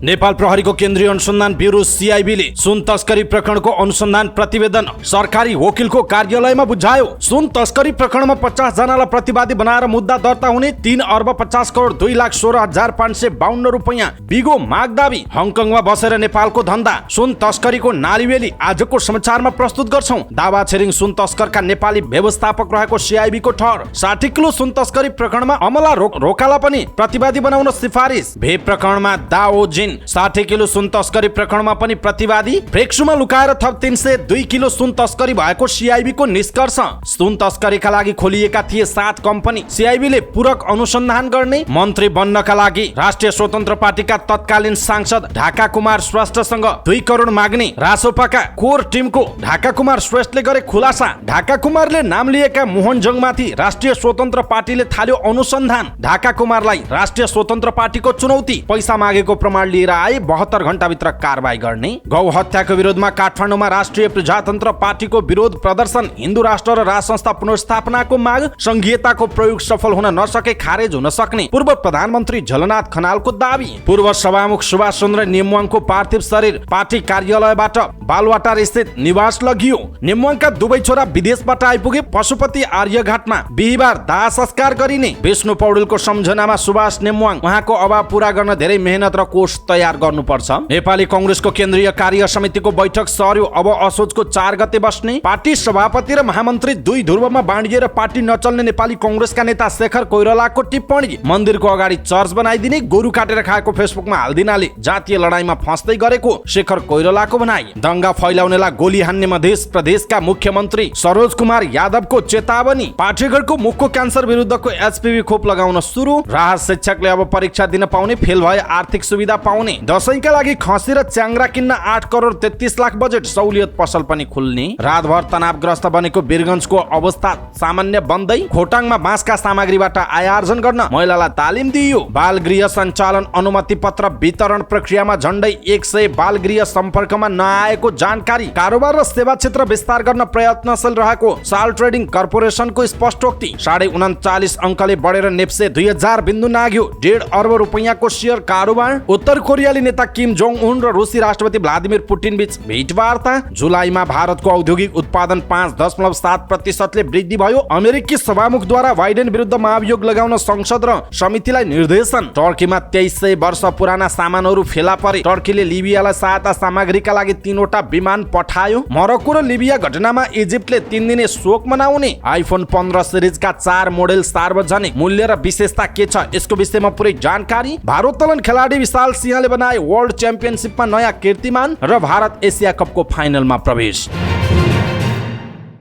नेपाल प्रहरीको केन्द्रीय अनुसन्धान ब्युरो सीआईबीले सुन तस्करी प्रकरणको अनुसन्धान प्रतिवेदन सरकारी वकिलको कार्यालयमा बुझायो। सुन तस्करी प्रकरणमा 50 जनालाई प्रतिवादी बनाएर मुद्दा दर्ता हुने 3 अर्ब 50 करोड 2,16,552 रुपैयाँ बिगो माग दाबी। हङकङमा बसेर नेपालको धन्दा सुन तस्करीको नालीवेली आजको समाचारमा प्रस्तुत गर्छौं। दावा छिरिङ सुन तस्करका नेपाली व्यवस्थापक रहेको सीआईबीको ठहर। 60 किलो सुन तस्करी प्रकरणमा अमला रोकाला पनि प्रतिवादी बनाउन सिफारिस। भे प्रकरणमा दाओजिन 60 किलो सुन तस्करी प्रकरणमा पनि प्रतिवादी। ब्रेक्सुमा लुकाएर थप 302 किलो सुन तस्करी भएको सीआईबीको निष्कर्ष। सुन तस्करीका लागि खोलिएका थिए 7 कम्पनी। सीआईबीले पूरक अनुसन्धान गर्ने। मन्त्री बन्नका लागि राष्ट्रिय स्वतन्त्र पार्टीका तत्कालीन सांसद ढाका कुमार श्रेष्ठसँग 2 करोड माग्ने रासोपाका कोर टिमको ढाका कुमार श्रेष्ठले गरे खुलासा। ढाका कुमारले नाम लिएका मोहनजङमाथि राष्ट्रिय स्वतन्त्र पार्टीले थाल्यो अनुसन्धान। ढाका कुमारलाई राष्ट्रिय स्वतन्त्र पार्टीको चुनौती। पैसा मागेको प्रमाण लिएर आए 72 घण्टाभित्र कारबाही गर्ने। गौ हत्याको विरोधमा काठमाडौँमा राष्ट्रिय प्रजातन्त्र पार्टीको विरोध प्रदर्शन। हिन्दू राष्ट्र र राज संस्था पुनर्स्थापनाको माग। संघीयताको प्रयोग सफल हुन नसके खारेज हुन सक्ने पूर्व प्रधानमन्त्री झलनाथ खनालको दावी। पूर्व सभामुख सुभाष चन्द्र नेमवाङको पार्थिव शरीर पार्टी कार्यालयबाट बालवाटार स्थित निवास लगियो। नेमवाङका दुवै छोरा विदेशबाट आइपुगे। पशुपति आर्यघाटमा बिहिबार दाह संस्कार गरिने। विष्णु पौडेलको सम्झनामा सुभाष नेमवाङ उहाँको अभाव पूरा गर्न धेरै मेहनत र कोष तयार गर्नुपर्छ। नेपाली कांग्रेसको केन्द्रीय कार्य समितिको बैठक सर्यो। अब असोजको 4 गते बस्ने। पार्टी सभापति र महामन्त्री 2 ध्रुवमा बाँडिएर पार्टी नचल्ने नेपाली कांग्रेसका नेता शेखर कोइरालाको टिप्पणी। मन्दिरको अगाडि चर्च बनाइदिने। गोरु काटेर खाएको फेसबुकमा हाल्दिनाले जातीय लडाईँमा फस्दै गरेको शेखर कोइरालाको भनाई। दंगा फैलाउनेलाई गोली हान्ने मध्य प्रदेशका मुख्यमन्त्री सरोज कुमार यादवको चेतावनी। पाठेघरको मुखको क्यान्सर विरुद्धको एचपीभी खोप लगाउन सुरु। राहत शिक्षकले अब परीक्षा दिन पाउने। फेल भए आर्थिक सुविधा पाउने। दशैंका लागि खसी र च्याङ्रा किन्न 8 करोड 33 लाख बजेट। सहुलियत पसल पनि खुल्ने। रातभर तनावग्रस्त बनेको वीरगञ्जको अवस्था सामान्य बन्दै। खोटाङमा बाँसका सामग्रीबाट आयार्जन गर्न महिलालाई तालिम दिइयो। बाल गृह सञ्चालन अनुमति पत्र वितरण प्रक्रियामा झण्डै 100 बाल गृह सम्पर्कमा नआएको जानकारी। कारोबार र सेवा क्षेत्र विस्तार गर्न प्रयत्नशील रहेको साल ट्रेडिङ कर्पोरेसनको स्पष्टोक्ति। 39.5 अङ्कले बढेर नेप्से 2000 बिन्दु नाग्यो। 1.5 अर्ब रुपैयाँको शेयर कारोबार। उत्तर कोरियाली नेता किम जोङ उन र रुसी राष्ट्रपति भ्लादिमिर पुटिन बीच भेटवार्ता। जुलाईमा भारतको औद्योगिक उत्पादन 5.7% वृद्धि भयो। अमेरिकी सभामुखद्वारा बाइडेन विरुद्ध महाभियोग लगाउन संसद र समितिलाई निर्देशन। टर्कीमा 2300 वर्ष पुराना सामानहरू फेला परे। टर्कीले लिबियालाई सहायता सामग्रीका लागि 3 वटा विमान पठायो। मरक्को र लिबिया घटनामा इजिप्टले 3 दिने शोक मनाउने। आइफोन 15 सिरिजका 4 मोडेल सार्वजनिक। मूल्य र विशेषता के छ यसको विषयमा पुरै जानकारी। भारोत्तोलन खेलाडी विशाल सिंहले बनाए वर्ल्ड च्याम्पियनशिपमा नयाँ कीर्तिमान र भारत एसिया कपको फाइनलमा प्रवेश।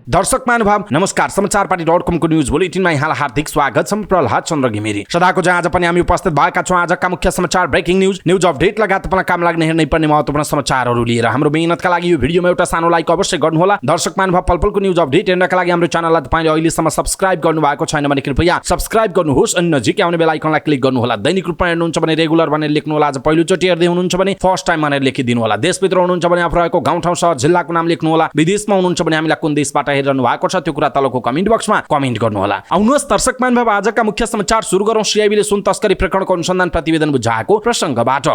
दर्शक महानुभाव नमस्कार। समाचारपाटी.com को न्यूज बुलेटिनमा यहाँलाई हार्दिक स्वागत छ। प्रहलाद चन्द्र घिमिरे सदाको जहाँ आज पनि हामी उपस्थित भएका छौँ। आजका मुख्य समाचार, ब्रेकिङ न्यूज अपडेट लगायत तपाईँलाई काम लाग्ने हेर्नै पर्ने महत्त्वपूर्ण समाचारहरू लिएर हाम्रो मेहनतका लागि यो भिडियोमा एउटा सानो लाइक अवश्य गर्नुहोला। दर्शक महानुभाव पलपलको न्यूज अपडेट हेर्नका लागि हाम्रो च्यानललाई तपाईँले अहिलेसम्म सब्स्क्राइब गर्नुभएको छैन भने कृपया सब्स्क्राइब गर्नुहोस् अनि नजिकै आउने बेल आइकनलाई क्लिक गर्नुहोला। दैनिक रूपमा हेर्नुहुन्छ भने रेगुलर भनेर लेख्नुहोला। आज पहिलोचोटि हेर्दै हुनुहुन्छ भने फर्स्ट टाइम भनेर लेखिदिनु होला। देशभित्र हुनुहुन्छ भने आफू रहेको गाउँ ठाउँ सहर जिल्लाको नाम लेख्नुहोला। विदेशमा हुनुहुन्छ भने हामीलाई कुन देशबाट हेरिरहनु भएको छ त्यो कुरा तलको कमेन्ट बक्समा कमेन्ट गर्नुहोला। आउनुहोस् दर्शक महानुभाव आजका मुख्य समाचार सुरु गरौँ। सीआईबीले सुन तस्करी प्रकरणको अनुसन्धान प्रतिवेदन बुझाएको प्रसङ्गबाट।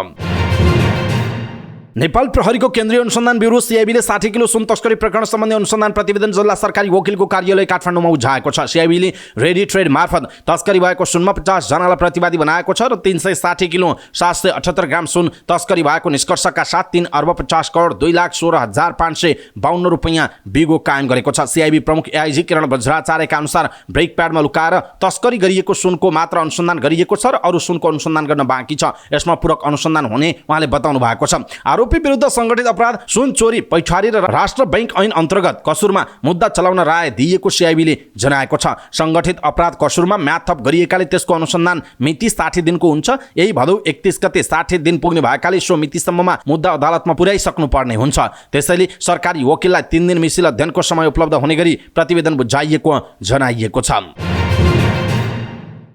नेपाल प्रहरीको केन्द्रीय अनुसन्धान ब्युरो सीआईबीले 60 किलो सुन तस्करी प्रकरण सम्बन्धी अनुसन्धान प्रतिवेदन जिल्ला सरकारी वकिलको कार्यालय काठमाडौँमा बुझाएको छ। सीआईबीले रेडी ट्रेड मार्फत तस्करी भएको सुनमा 50 जनालाई प्रतिवादी बनाएको छ र 360 किलो 778 ग्राम सुन तस्करी भएको निष्कर्षका साथ 3 अर्ब 50 करोड 2,16,552 रुपैयाँ बिगो कायम गरेको छ। सीआईबी प्रमुख एआइजी किरण बज्राचार्यका अनुसार ब्रेक प्याडमा लुकाएर तस्करी गरिएको सुनको मात्र अनुसन्धान गरिएको छ र अरू सुनको अनुसन्धान गर्न बाँकी छ। यसमा पूरक अनुसन्धान हुने उहाँले बताउनु भएको छ। आरोपी विरुद्ध संगठित अपराध सुन चोरी पैठारी र राष्ट्र बैंक ऐन अन्तर्गत कसुरमा मुद्दा चलाउन राय दिएको सीआईबीले जनाएको छ। संगठित अपराध कसुरमा म्याद थप गरिएकाले त्यसको अनुसन्धान मिति 60 दिनको हुन्छ। यही भदौ 31 गते 60 दिन पुग्ने भएकाले सो मितिसम्ममा मुद्दा अदालतमा पुर्याइसक्नु पर्ने हुन्छ। त्यसैले सरकारी वकिललाई 3 दिन मिसिल अध्ययनको समय उपलब्ध हुने गरी प्रतिवेदन बुझाइएको जनाइएको छ।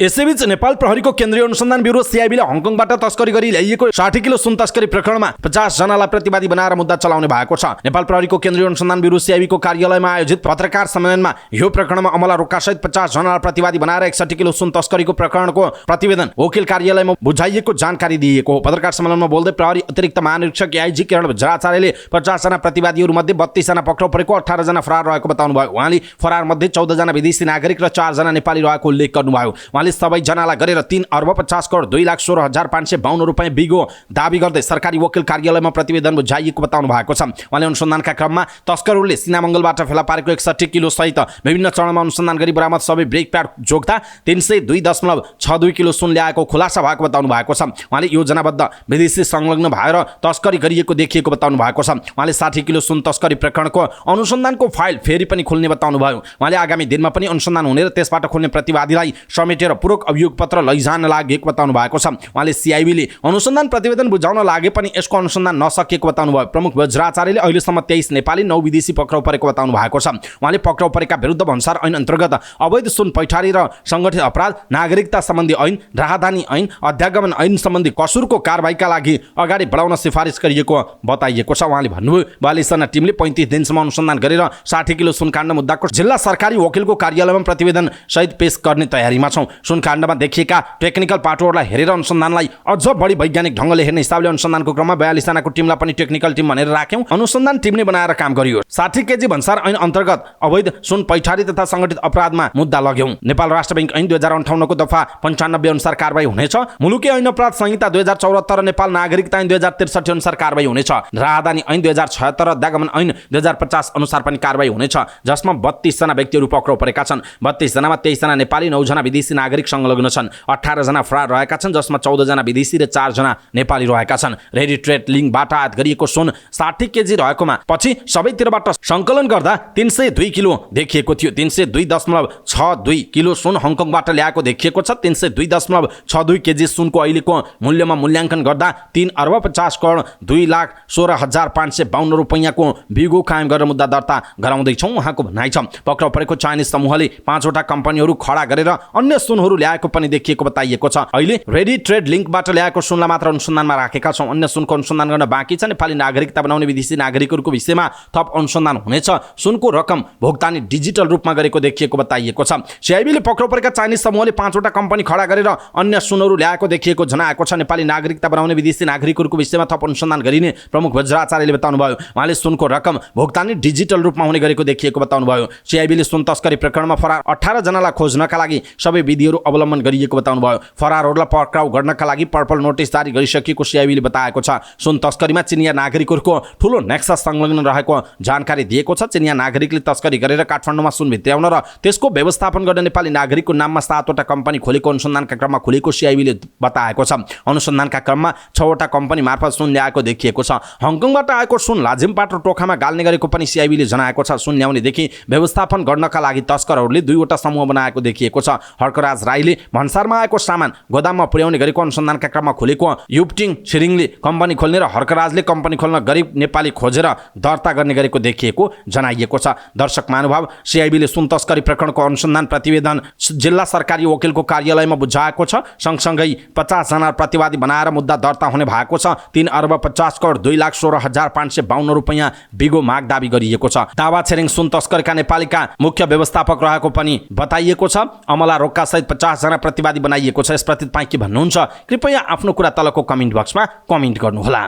यसैबीच नेपाल प्रहरीको केन्द्रीय अनुसन्धान ब्युरो सिआइबीले हङकङबाट तस्करी गरी ल्याइएको 60 किलो सुन तस्करी प्रकरणमा 50 जनालाई प्रतिवादी बनाएर मुद्दा चलाउने भएको छ। नेपाल प्रहरीको केन्द्रीय अनुसन्धान ब्युरो सिआइबीको कार्यालयमा आयोजित पत्रकार सम्मेलनमा यो प्रकरणमा अमला रोक्कासहित 50 जनालाई प्रतिवादी बनाएर 61 किलो सुन तस्करीको प्रकरणको प्रतिवेदन वकिल कार्यालयमा बुझाइएको जानकारी दिएको हो। पत्रकार सम्मेलनमा बोल्दै प्रहरी अतिरिक्त महानिरीक्षक एआइजी किरण वज्राचार्यले 50 जना प्रतिवादीहरू मध्ये 32 जना पक्राउ परेको, 18 जना फरार रहेको बताउनुभयो। उहाँले फरार मध्ये 14 जना विदेशी नागरिक र 4 जना नेपाली रहेको उल्लेख गर्नुभयो। उहाँले सबै जनालाई गरेर 3 अर्ब 50 करोड 2,16,552 रुपैयाँ बिगो दाबी गर्दै सरकारी वकिल कार्यालयमा प्रतिवेदन बुझाइएको बताउनु भएको छ। उहाँले अनुसन्धानका क्रममा तस्करहरूले सिनामङ्गलबाट फेला पारेको 61 किलो सहित विभिन्न चरणमा अनुसन्धान गरी बरामद सबै ब्रेक प्याड जोग्दा 302.62 किलो सुन ल्याएको खुलासा भएको बताउनु भएको छ। उहाँले योजनाबद्ध विदेशी संलग्न भएर तस्करी गरिएको देखिएको बताउनु भएको छ। उहाँले 60 किलो सुन तस्करी प्रकरणको अनुसन्धानको फाइल फेरि पनि खुल्ने बताउनु भयो। उहाँले आगामी दिनमा पनि अनुसन्धान हुने र त्यसबाट खुल्ने प्रतिवादीलाई समेटेर पूरक अभियोग पत्र लैजान लागेको बताउनु भएको छ। उहाँले सिआइबीले अनुसन्धान प्रतिवेदन बुझाउन लागे पनि यसको अनुसन्धान नसकेको बताउनु भयो। प्रमुख वज्राचार्यले अहिलेसम्म 23 नेपाली 9 विदेशी पक्राउ परेको बताउनु भएको छ। उहाँले पक्राउ परेका विरुद्ध भन्सार ऐन अन्तर्गत अवैध सुन पैठारी र संगठित अपराध, नागरिकता सम्बन्धी ऐन, राहदानी ऐन, अध्यागमन ऐन सम्बन्धी कसुरको कारबाहीका लागि अगाडि बढाउन सिफारिस गरिएको बताइएको छ। उहाँले भन्नुभयो 42 जना टिमले 35 दिनसम्म अनुसन्धान गरेर 60 किलो सुनकाण्ड मुद्दाको जिल्ला सरकारी वकिलको कार्यालयमा प्रतिवेदन सहित पेश गर्ने तयारीमा छौं। सुनकाण्डमा देखिएका टेक्निकल पाटोहरूलाई हेरेर अनुसन्धानलाई अझ बढी वैज्ञानिक ढङ्गले हेर्ने हिसाबले अनुसन्धानको क्रममा 42 जनाको टिमलाई पनि टेक्निकल टिम भनेर राख्यौं। अनुसन्धान टिमले बनाएर काम गरियो। 60 केजी भन्सार ऐन अन्तर्गत अवैध सुन पैठारी तथा संगठित अपराधमा मुद्दा लग्यौं। नेपाल राष्ट्र बैंक ऐन 2058 को दफा 95 अनुसार कारबाही हुनेछ। मुलुकी ऐन अपराध संहिता 2074 र नेपाल नागरिकता ऐन 2063 अनुसार कारबाही हुनेछ। राहदानी ऐन 2076 र अध्यागमन ऐन 2050 अनुसार पनि कारबाही हुनेछ, जसमा 32 जना व्यक्तिहरू पक्राउ परेका छन्। 32 जनामा 23 जना नेपाली, 9 जना विदेशी नागरिक संलग्न छन्। 18 जना फरार रहेका छन्, जसमा 14 जना विदेशी र 4 जना नेपाली रहेका छन्। रेडी ट्रेड लिङ्कबाट आयात गरिएको सुन 60 केजी रहेकोमा पछि सबैतिरबाट सङ्कलन गर्दा 302 किलो देखिएको थियो। 302.62 किलो सुन हङकङबाट ल्याएको देखिएको छ। 302.62 केजी सुनको अहिलेको मूल्यमा मूल्याङ्कन गर्दा 3 अर्ब 50 करोड 2,16,552 रुपैयाँको बिगो कायम गरेर मुद्दा दर्ता गराउँदैछौँ उहाँको भनाइ छ। पक्राउ परेको चाइनिज समूहले 5 वटा कम्पनीहरू खडा गरेर अन्य सुनहरू ल्याएको पनि देखिएको बताइएको छ। अहिले रेडी ट्रेड लिङ्कबाट ल्याएको सुनलाई मात्र अनुसन्धानमा राखेका छौँ। अन्य सुनको अनुसन्धान गर्न बाँकी छ। नेपाली नागरिकता बनाउने विदेशी नागरिकहरूको विषयमा थप अनुसन्धान हुनेछ। सुनको रकम भुक्तानी डिजिटल रूपमा गरेको देखिएको बताइएको छ। सिआइबीले पक्राउ परेका चाइनिज समूहले 5 वटा कम्पनी खडा गरेर अन्य सुनहरू ल्याएको देखिएको जनाएको छ। नेपाली नागरिकता बनाउने विदेशी नागरिकहरूको विषयमा थप अनुसन्धान गरिने प्रमुख वज्राचार्यले बताउनुभयो। उहाँले सुनको रकम भुक्तानी डिजिटल रूपमा हुने गरेको देखिएको बताउनुभयो। सिआइबीले सुन तस्करी प्रकरणमा फरार 18 जनालाई खोज्नका लागि सबै विधिहरू अवलम्बन गरिएको बताउनुभयो। फरारहरूलाई पक्राउ गर्नका लागि पर्पल नोटिस जारी गरिसकेको सिआइबीले बताएको छ। सुन तस्करीमा चिनिया नागरिकहरूको ठूलो नेक्सस संलग्न रहेको जानकारी दिएको छ। चिनिया नागरिकले तस्करी गरेर काठमाडौँमा सुन भित्र्याउन र त्यसको व्यवस्थापन गर्ने नेपाली नागरिकको नाममा 7 वटा कम्पनी खोलेको अनुसन्धानका क्रममा खुलेको सिआइबीले बताएको छ। अनुसन्धानका क्रममा 6 वटा कम्पनी मार्फत सुन ल्याएको देखिएको छ। हङकङबाट आएको सुन लाजिमपाट र टोखामा गाल्ने गरेको पनि सिआइबीले जनाएको छ। सुन ल्याउनेदेखि व्यवस्थापन गर्नका लागि तस्करहरूले 2 वटा समूह बनाएको देखिएको छ। हर्कराज राईले भन्सारमा आएको सामान गोदाममा पुर्याउने गरेको अनुसन्धानका क्रममा खुलेको युप्टिङ छिरिङले कम्पनी खोल्ने र हर्कराजले कम्पनी खोल्न गरिब नेपाली खोजेर दर्ता गर्ने गरेको देखिएको जनाइएको छ। दर्शक महानुभाव, सिआइबीले सुन तस्करी प्रकरणको अनुसन्धान प्रतिवेदन जिल्ला सरकारी वकिलको कार्यालयमा बुझाएको छ। सँगसँगै 50 जना प्रतिवादी बनाएर मुद्दा दर्ता हुने भएको छ। 3 अर्ब 50 करोड 2,16,552 रुपैयाँ बिगो माग दाबी गरिएको छ। दावा छिरिङ सुन तस्करीका नेपालीका मुख्य व्यवस्थापक रहेको पनि बताइएको छ। अमला रोक्का सहित 50 जना प्रतिवादी बनाइएको छ। यसप्रति तपाईँ के भन्नुहुन्छ? कृपया आफ्नो कुरा तलको कमेन्ट बक्समा कमेन्ट गर्नुहोला।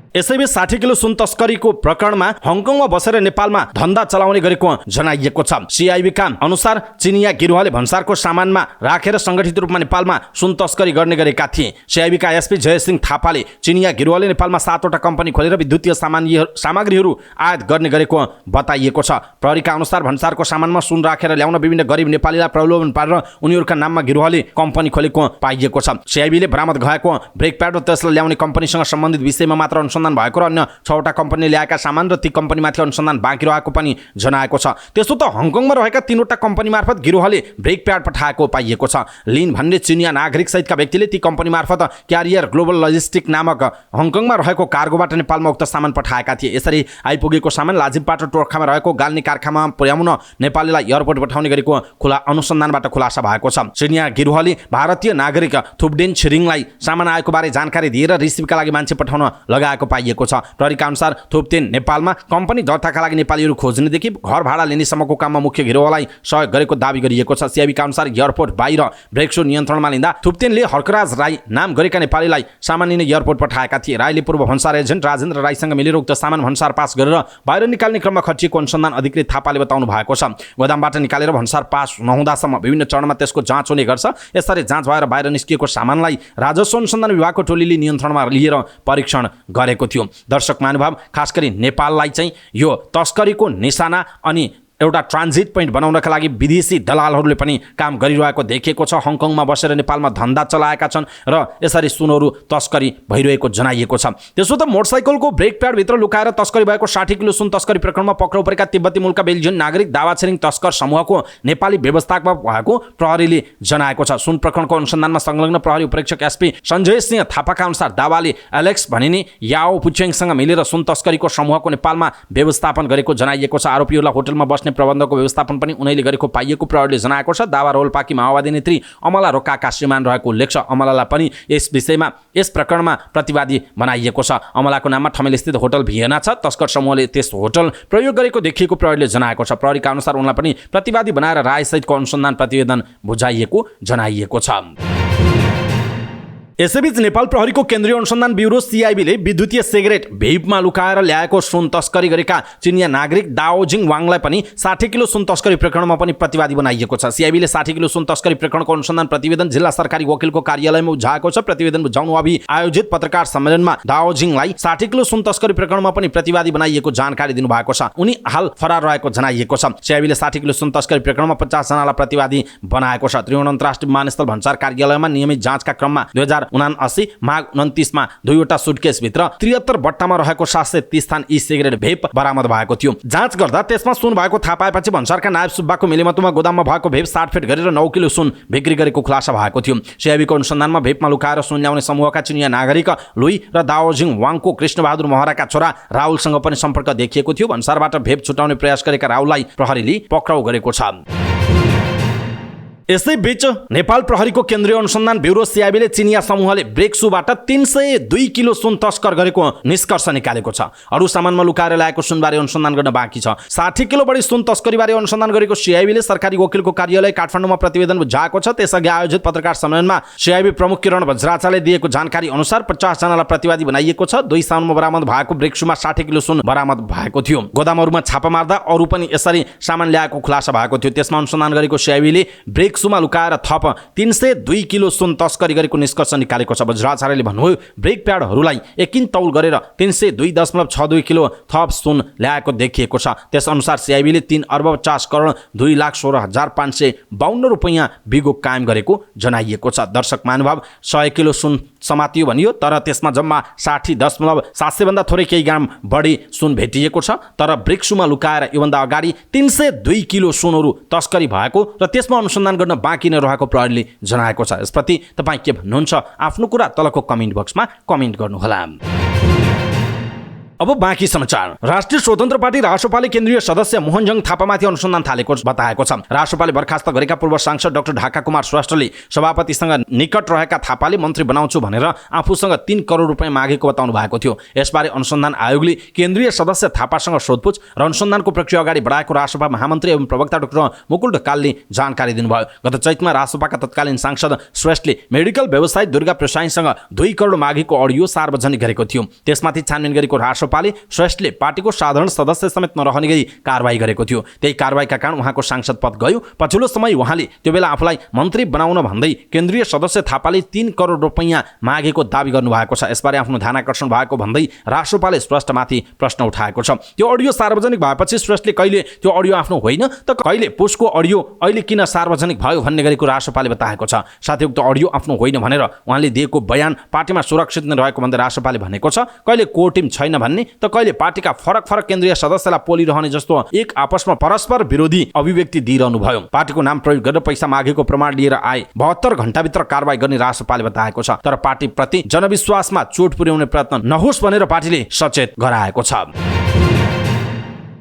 यसैबीच 60 किलो सुन तस्करीको प्रकरणमा हङकङमा बसेर नेपालमा धन्दा चलाउने गरेको जनाइएको छ। सिआइबीका अनुसार चिनिया गिरोहले भन्सारको सामानमा राखेर संगठित रूपमा नेपालमा सुन तस्करी गर्ने गरेका थिए। सिआइबीका एसपी जयसिंह थापाले चिनिया गिरोहले नेपालमा 7 वटा कम्पनी खोलेर विद्युतीय सामग्रीहरू आयात गर्ने गरेको बताइएको छ। प्रहरीका अनुसार भन्सारको सामानमा सुन राखेर ल्याउन विभिन्न गरिब नेपालीलाई प्रलोभन पारेर उनीहरूका नाममा गिरोहले कम्पनी खोलेको पाइएको छ। सिआइबीले बरामद भएको ब्रेक प्याड र त्यसलाई ल्याउने कम्पनीसँग सम्बन्धित विषयमा मात्र अनुसन्धान अनुसन्धान भएको र अन्य 6वटा कम्पनीले ल्याएका सामान र ती कम्पनीमाथि अनुसन्धान बाँकी रहेको पनि जनाएको छ। त्यसो त हङकङमा रहेका 3वटा कम्पनी मार्फत गिरोहले ब्रेक प्याड पठाएको पाइएको छ। लिन भन्ने चिनिया नागरिक सहितका व्यक्तिले ती कम्पनी मार्फत क्यारियर ग्लोबल लजिस्टिक नामक हङकङमा रहेको कार्गोबाट नेपालमा उक्त सामान पठाएका थिए। यसरी आइपुगेको सामान लाजिमपाट टोर्खामा रहेको गाल्ने कारखानामा पुर्याउन नेपालीलाई एयरपोर्ट पठाउने गरेको अनुसन्धानबाट खुलासा भएको छ। चिनिया गिरोहले भारतीय नागरिक थुप्डेन छिरिङलाई सामान आएको बारे जानकारी दिएर रिसिभका लागि मान्छे पठाउन लगाएको पाइएको छ। प्रहरीका अनुसार थुप्डेन नेपालमा कम्पनी दर्ताका लागि नेपालीहरू खोज्नेदेखि घर भाडा लिनेसम्मको काममा मुख्य गिरोहलाई सहयोग गरेको दावी गरिएको छ। सिआइबीका अनुसार एयरपोर्ट बाहिर ब्रेक्सो नियन्त्रणमा लिँदा थुप्तेनले हर्कराज राई नाम गरेका नेपालीलाई सामान लिने एयरपोर्ट पठाएका थिए। राईले पूर्व भन्सार एजेन्ट राजेन्द्र राईसँग मिलेर उक्त सामान भन्सार पास गरेर बाहिर निकाल्ने क्रममा खर्चिएको अनुसन्धान अधिकृत थापाले बताउनु भएको छ। गोदामबाट निकालेर भन्सार पास नहुँदासम्म विभिन्न चरणमा त्यसको जाँच हुने गर्छ। यसरी जाँच भएर बाहिर निस्किएको सामानलाई राजस्व अनुसन्धान विभागको टोलीले नियन्त्रणमा लिएर परीक्षण गरेको थियो। दर्शक महानुभाव, खास गरी नेपाललाई चाहिँ यो तस्करीको निशाना अनि एउटा ट्रान्जिट पोइन्ट बनाउनका लागि विदेशी दलालहरूले पनि काम गरिरहेको देखिएको छ। हङकङमा बसेर नेपालमा धन्दा चलाएका छन् र यसरी सुनहरू तस्करी भइरहेको जनाइएको छ। त्यसो त मोटरसाइकलको ब्रेक प्याडभित्र लुकाएर तस्करी भएको 60 किलो सुन तस्करी प्रकरणमा पक्राउ परेका तिब्बती मूलका बेल्जियन नागरिक दावा छिरिङ तस्कर समूहको नेपाली व्यवस्थापक भएको प्रहरीले जनाएको छ। सुन प्रकरणको अनुसन्धानमा संलग्न प्रहरी उपरीक्षक एसपी सञ्जय सिंह थापाका अनुसार दावाले एलेक्स भनिने याओ पुचेङसँग मिलेर सुन तस्करीको समूहको नेपालमा व्यवस्थापन गरेको जनाइएको छ। आरोपीहरूलाई होटलमा बस्ने प्रबन्धको व्यवस्थापन पनि उनैले गरेको पाइएको प्रहरीले जनाएको छ। दावा रोल्पाकी माओवादी नेत्री अमला रोकाका श्रीमान रहेको उल्लेख छ। अमलालाई पनि यस विषयमा यस प्रकरणमा प्रतिवादी बनाइएको छ। अमलाको नाममा ठमेलस्थित होटल भिएना छ। तस्कर समूहले त्यस होटल प्रयोग गरेको देखिएको प्रहरीले जनाएको छ। प्रहरीका अनुसार उनलाई पनि प्रतिवादी बनाएर रायसहितको अनुसन्धान प्रतिवेदन बुझाइएको जनाइएको छ। यसैबीच नेपाल प्रहरीको केन्द्रीय अनुसन्धान ब्युरो सिआइबीले विद्युतीय सिगरेट भेपमा लुकाएर ल्याएको सुन तस्करी गरेका चिनिया नागरिक दाओजिङ वाङलाई पनि 60 किलो सुन तस्करी प्रकरणमा पनि प्रतिवादी बनाइएको छ। सिआइबीले 60 किलो सुन तस्करी प्रकरणको अनुसन्धान प्रतिवेदन जिल्ला सरकारी वकिलको कार्यालयमा बुझाएको छ। प्रतिवेदन बुझाउनु अघि आयोजित पत्रकार सम्मेलनमा दाओजिङलाई 60 किलो सुन तस्करी प्रकरणमा पनि प्रतिवादी बनाइएको जानकारी दिनुभएको छ। उनी हाल फरार रहेको जनाइएको छ। सिआइबीले 60 किलो सुन तस्करी प्रकरणमा 50 जनालाई प्रतिवादी बनाएको छ। त्रिभुवन अन्तर्राष्ट्रिय विमानस्थल भन्सार कार्यालयमा नियमित जाँचका क्रममा 2079 माघ 29 मा 2वटा सुटकेस भित्र 73 बट्टामा रहेको 730 थान ई सिगरेट भेप बरामद भएको थियो। जाँच गर्दा त्यसमा सुन भएको थाहा पाएपछि भन्सारका नायब सुब्बाको मिलेमतोमा गोदाममा भएको भेप 60 फिट गरेर 9 किलो सुन बिक्री गरेको खुलासा भएको थियो। सिआइबीको अनुसन्धानमा भेपमा लुकाएर सुन ल्याउने समूहका चिनिया नागरिक लुई र दाओजिङ वाङको कृष्णबहादुर महराका छोरा राहुलसँग पनि सम्पर्क देखिएको थियो। भन्सारबाट भेप छुटाउने प्रयास गरेका राहुललाई प्रहरीले पक्राउ गरेको छ। यसैबीच नेपाल प्रहरीको केन्द्रीय अनुसन्धान ब्युरो सिआइबीले चिनिया समूहले ब्रेक्सुबाट 302 किलो सुन तस्कर गरेको निष्कर्ष निकालेको छ। अरू सामानमा लुकाएर ल्याएको सुनबारे अनुसन्धान गर्न बाँकी छ। 60 किलो बढी सुन तस्करीबारे अनुसन्धान गरेको सिआइबीले सरकारी वकिलको कार्यालय काठमाडौँमा प्रतिवेदन बुझाएको छ। त्यसअघि आयोजित पत्रकार सम्मेलनमा सिआइबी प्रमुख किरण बज्राचाले दिएको जानकारी अनुसार 50 जनालाई प्रतिवादी बनाइएको छ। 2 साउनमा बरामद भएको ब्रेक्सुमा 60 किलो सुन बरामद भएको थियो। गोदामहरूमा छापा मार्दा अरू पनि यसरी सामान ल्याएको खुलासा भएको थियो। त्यसमा अनुसन्धान गरेको सिआइबीले ब्रेक्सुमा लुकाएर थप 302 किलो सुन तस्करी गरेको निष्कर्ष निकालेको छ। बज्राचार्यले भन्नुभयो ब्रेक प्याडहरूलाई एकिन तौल गरेर 302.62 किलो थप सुन ल्याएको देखिएको छ। त्यसअनुसार सिआइबीले 3 अर्ब 50 करोड 2,16,552 रुपैयाँ बिगो कायम गरेको जनाइएको छ। दर्शक महानुभाव, 100 किलो सुन समातियो भनियो तर त्यसमा जम्मा 60.700 भन्दा थोरै केही ग्राम बढी सुन भेटिएको छ। तर ब्रेक्सुमा लुकाएर योभन्दा अगाडि 302 किलो सुनहरू तस्करी भएको र त्यसमा अनुसन्धान गर्न बाँकी नै रहेको प्रहरीले जनाएको छ। यसप्रति तपाईँ के भन्नुहुन्छ? आफ्नो कुरा तलको कमेन्ट बक्समा कमेन्ट गर्नुहोला। अब बाँकी समाचार। राष्ट्रिय स्वतन्त्र पार्टी रासोपाले केन्द्रीय सदस्य मोहनजङ थापामाथि अनुसन्धान थालेको बताएको छ। रासोपाले बर्खास्त गरेका पूर्व सांसद डाक्टर ढाका कुमार श्रेष्ठले सभापतिसँग निकट रहेका थापाले मन्त्री बनाउँछु भनेर आफूसँग 3 करोड रुपियाँ मागेको बताउनु भएको थियो। यसबारे अनुसन्धान आयोगले केन्द्रीय सदस्य थापासँग सोधपुछ र अनुसन्धानको प्रक्रिया अगाडि बढाएको रासोपा महामन्त्री एवं प्रवक्ता डाक्टर मुकुल ढकालले जानकारी दिनुभयो। गत चैतमा रासोपाका तत्कालीन सांसद श्रेष्ठले मेडिकल व्यवसायी दुर्गा प्रसाईसँग 2 करोड मागेको अडियो सार्वजनिक गरेको थियो। त्यसमाथि छानबिन गरेको रासोपा राष्ट्रपाले श्रेष्ठले पार्टीको साधारण सदस्य समेत नरहने गरी कारबाही गरेको थियो। त्यही कारबाहीका कारण उहाँको सांसद पद गयो। पछिल्लो समय उहाँले त्यो बेला आफूलाई मन्त्री बनाउन भन्दै केन्द्रीय सदस्य थापाले 3 करोड रुपैयाँ मागेको दाबी गर्नुभएको छ। यसबारे आफ्नो ध्यानाकर्षण भएको भन्दै राष्ट्रपाले स्पष्टमाथि प्रश्न उठाएको छ। त्यो अडियो सार्वजनिक भएपछि श्रेष्ठले कहिले त्यो अडियो आफ्नो होइन त कहिले पुसको अडियो अहिले किन सार्वजनिक भयो भन्ने गरेको राष्ट्रपाले बताएको छ। साथै उक्त अडियो आफ्नो होइन भनेर उहाँले दिएको बयान पार्टीमा सुरक्षित नै रहेको भन्दै राष्ट्रपाले भनेको छ। कहिले कोर टिम छैन भन्ने त कहिले पार्टीका फरक फरक केन्द्रीय सदस्यलाई पोलिरहने जस्तो एक आपसमा परस्पर विरोधी अभिव्यक्ति दिइरहनु भयो। पार्टीको नाम प्रयोग गरेर पैसा मागेको प्रमाण लिएर आए 72 घण्टाभित्र कारबाही गर्ने राष्ट्रपाले बताएको छ। तर पार्टीप्रति जनविश्वासमा चोट पुर्याउने प्रयत्न नहोस् भनेर पार्टीले सचेत गराएको छ।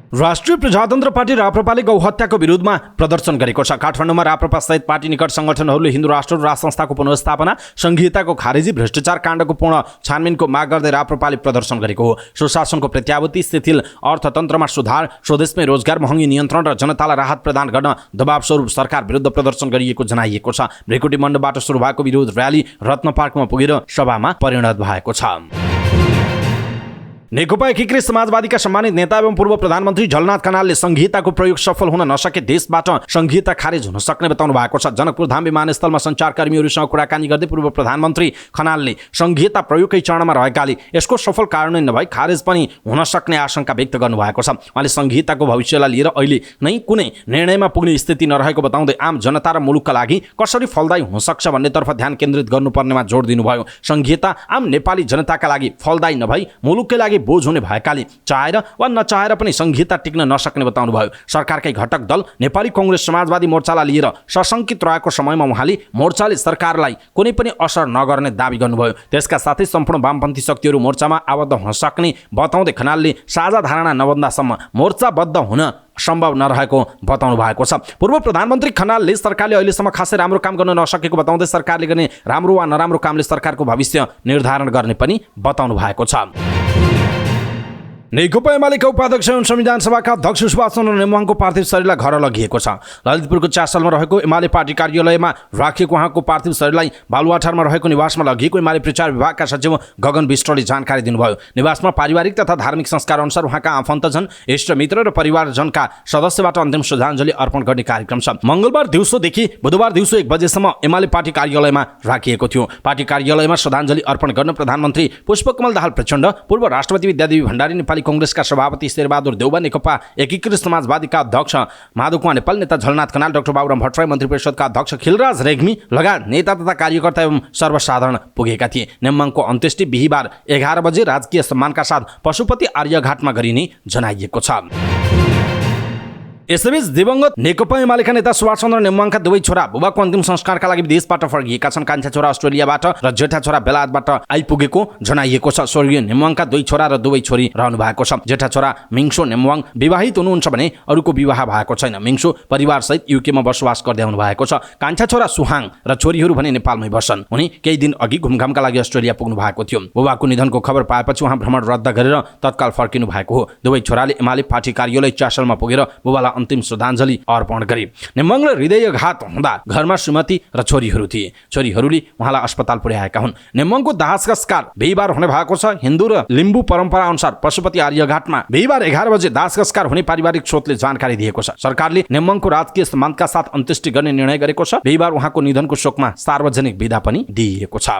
राष्ट्रिय प्रजातन्त्र पार्टी राप्रपाले गौहत्याको विरुद्धमा प्रदर्शन गरेको छ। काठमाडौँमा राप्रपा सहित पार्टी निकट संगठनहरूले हिन्दू राष्ट्र र राज संस्थाको पुनर्स्थापना, संघीयताको खारेजी, भ्रष्टाचार काण्डको पूर्ण छानबिनको माग गर्दै राप्रपाले प्रदर्शन गरेको हो। सुशासनको प्रत्याभूति, शिथिल अर्थतन्त्रमा सुधार, स्वदेशमै रोजगार, महँगी नियन्त्रण र जनतालाई राहत प्रदान गर्न दबाव स्वरूप सरकार विरुद्ध प्रदर्शन गरिएको जनाइएको छ। भ्रेकुटी मण्डपबाट सुरु भएको विरोध र्याली रत्न पार्कमा पुगेर सभामा परिणत भएको छ। नेकपा एकीकृत समाजवादीका सम्मानित नेता एवं पूर्व प्रधानमन्त्री झलनाथ खनालले संघीयताको प्रयोग सफल हुन नसके देशबाट संघीयता खारेज हुन सक्ने बताउनु भएको छ। जनकपुर धाम विमानस्थलमा सञ्चारकर्मीहरूसँग कुराकानी गर्दै पूर्व प्रधानमन्त्री खनालले संघीयता प्रयोगकै चरणमा रहेकाले यसको सफल कार्यान्वयन नभई खारेज पनि हुन सक्ने आशंका व्यक्त गर्नुभएको छ। उहाँले संघीयताको भविष्यलाई लिएर अहिले नै कुनै निर्णयमा पुग्ने स्थिति नरहेको बताउँदै आम जनता र मुलुकका लागि कसरी फलदायी हुन सक्छ भन्नेतर्फ ध्यान केन्द्रित गर्नुपर्नेमा जोड दिनुभयो। संघीयता आम नेपाली जनताका लागि फलदायी नभई मुलुककै लागि बोझ हुने भएकाले चाहेर वा नचाहेर पनि संघीयता टिक्न नसक्ने बताउनु भयो। सरकारकै घटक दल नेपाली कांग्रेस समाजवादी मोर्चालाई लिएर सशंकित रहेको समयमा उहाँले मोर्चाले सरकारलाई कुनै पनि असर नगर्ने दाबी गर्नुभयो। त्यसका साथै सम्पूर्ण वामपन्थी शक्तिहरू मोर्चामा आबद्ध हुन सक्ने बताउँदै खनालले साझा धारणा नबन्दासम्म मोर्चाबद्ध हुन सम्भव नरहेको बताउनु भएको छ। पूर्व प्रधानमन्त्री खनालले सरकारले अहिलेसम्म खासै राम्रो काम गर्न नसकेको बताउँदै सरकारले गर्ने राम्रो वा नराम्रो कामले सरकारको भविष्य निर्धारण गर्ने पनि बताउनु भएको छ। नेकपा एमालेका उपाध्यक्ष एवं संविधान सभाका अध्यक्ष सुभाष चन्द्र नेमुवाङको पार्थिव शरीरलाई घर लगिएको छ। ललितपुरको चासलमा रहेको एमाले पार्टी कार्यालयमा राखिएको उहाँको पार्थिव शरीरलाई बालुवाटारमा रहेको निवासमा लगिएको एमाले प्रचार विभागका सचिव गगन विष्टले जानकारी दिनुभयो। निवासमा पारिवारिक तथा धार्मिक संस्कार अनुसार उहाँका आफन्तजन, इष्टमित्र र परिवारजनका सदस्यबाट अन्तिम श्रद्धाञ्जली अर्पण गर्ने कार्यक्रम छ। मंगलबार दिउँसोदेखि बुधबार दिउँसो 1 बजेसम्म एमाले पार्टी कार्यालयमा राखिएको थियो। पार्टी कार्यालयमा श्रद्धाञ्जली अर्पण गर्न प्रधानमन्त्री पुष्पकमल दाहाल प्रचण्ड, पूर्व राष्ट्रपति विद्यादेवी भण्डारी, नेपाली कांग्रेसका सभापति शेरबहादुर देउबा, नेकपा एकीकृत समाजवादीका अध्यक्ष माधव कुमार नेपाल, नेता झलनाथ खनाल, डाक्टर बाबुराम भट्टराई, मन्त्री परिषदका अध्यक्ष खिलराज रेग्मी लगायत नेता तथा कार्यकर्ता एवं सर्वसाधारण पुगेका थिए। नेमुवाङको अन्त्येष्टि बिहीबार 11 बजे राजकीय सम्मानका साथ पशुपति आर्यघाटमा गरिने जनाइएको छ। यसैबीच दिवंगत नेकपा एमालेका नेता सुभाष चन्द्र नेमुवाङका दुवै छोरा बुबाको अन्तिम संस्कारका लागि विदेशबाट फर्किएका छन्। कान्छा छोरा अस्ट्रेलियाबाट र जेठा छोरा बेलायतबाट आइपुगेको जनाइएको छ। स्वर्गीय नेमुवाङका 2 छोरा र 2 छोरी रहनु भएको छ। जेठा छोरा मिङसो नेमुवाङ विवाहित हुनुहुन्छ भने अरूको विवाह भएको छैन। मिङसो परिवारसहित युकेमा बसोबास गर्दै आउनु भएको छ। कान्छा छोरा सुहाङ र छोरीहरू भने नेपालमै बस्छन्। उनी केही दिन अघि घुमघामका लागि अस्ट्रेलिया पुग्नु भएको थियो। बुबाको निधनको खबर पाएपछि उहाँ भ्रमण रद्द गरेर तत्काल फर्किनु भएको हो। दुवै छोराले एमाले पार्टी कार्यालय चासलमा पुगेर बुबालाई अन्तिम श्रद्धाञ्जली अर्पण गरे। नेमुवाङले हृदयघात हुँदा घरमा श्रीमती र छोरीहरू थिए। छोरीहरूले उहाँलाई अस्पताल पुर्याएका हुन्। नेमुवाङको दाह संस्कार बिहीबार हुने भएको छ। हिन्दू र लिम्बू परम्परा अनुसार पशुपति आर्यघाटमा बिहीबार 11 बजे दाह संस्कार हुने पारिवारिक स्रोतले जानकारी दिएको छ। सरकारले नेमुवाङको राजकीय सम्मानका साथ अन्त्येष्टि गर्ने निर्णय गरेको छ। बिहीबार उहाँको निधनको शोकमा सार्वजनिक बिदा पनि दिइएको छ।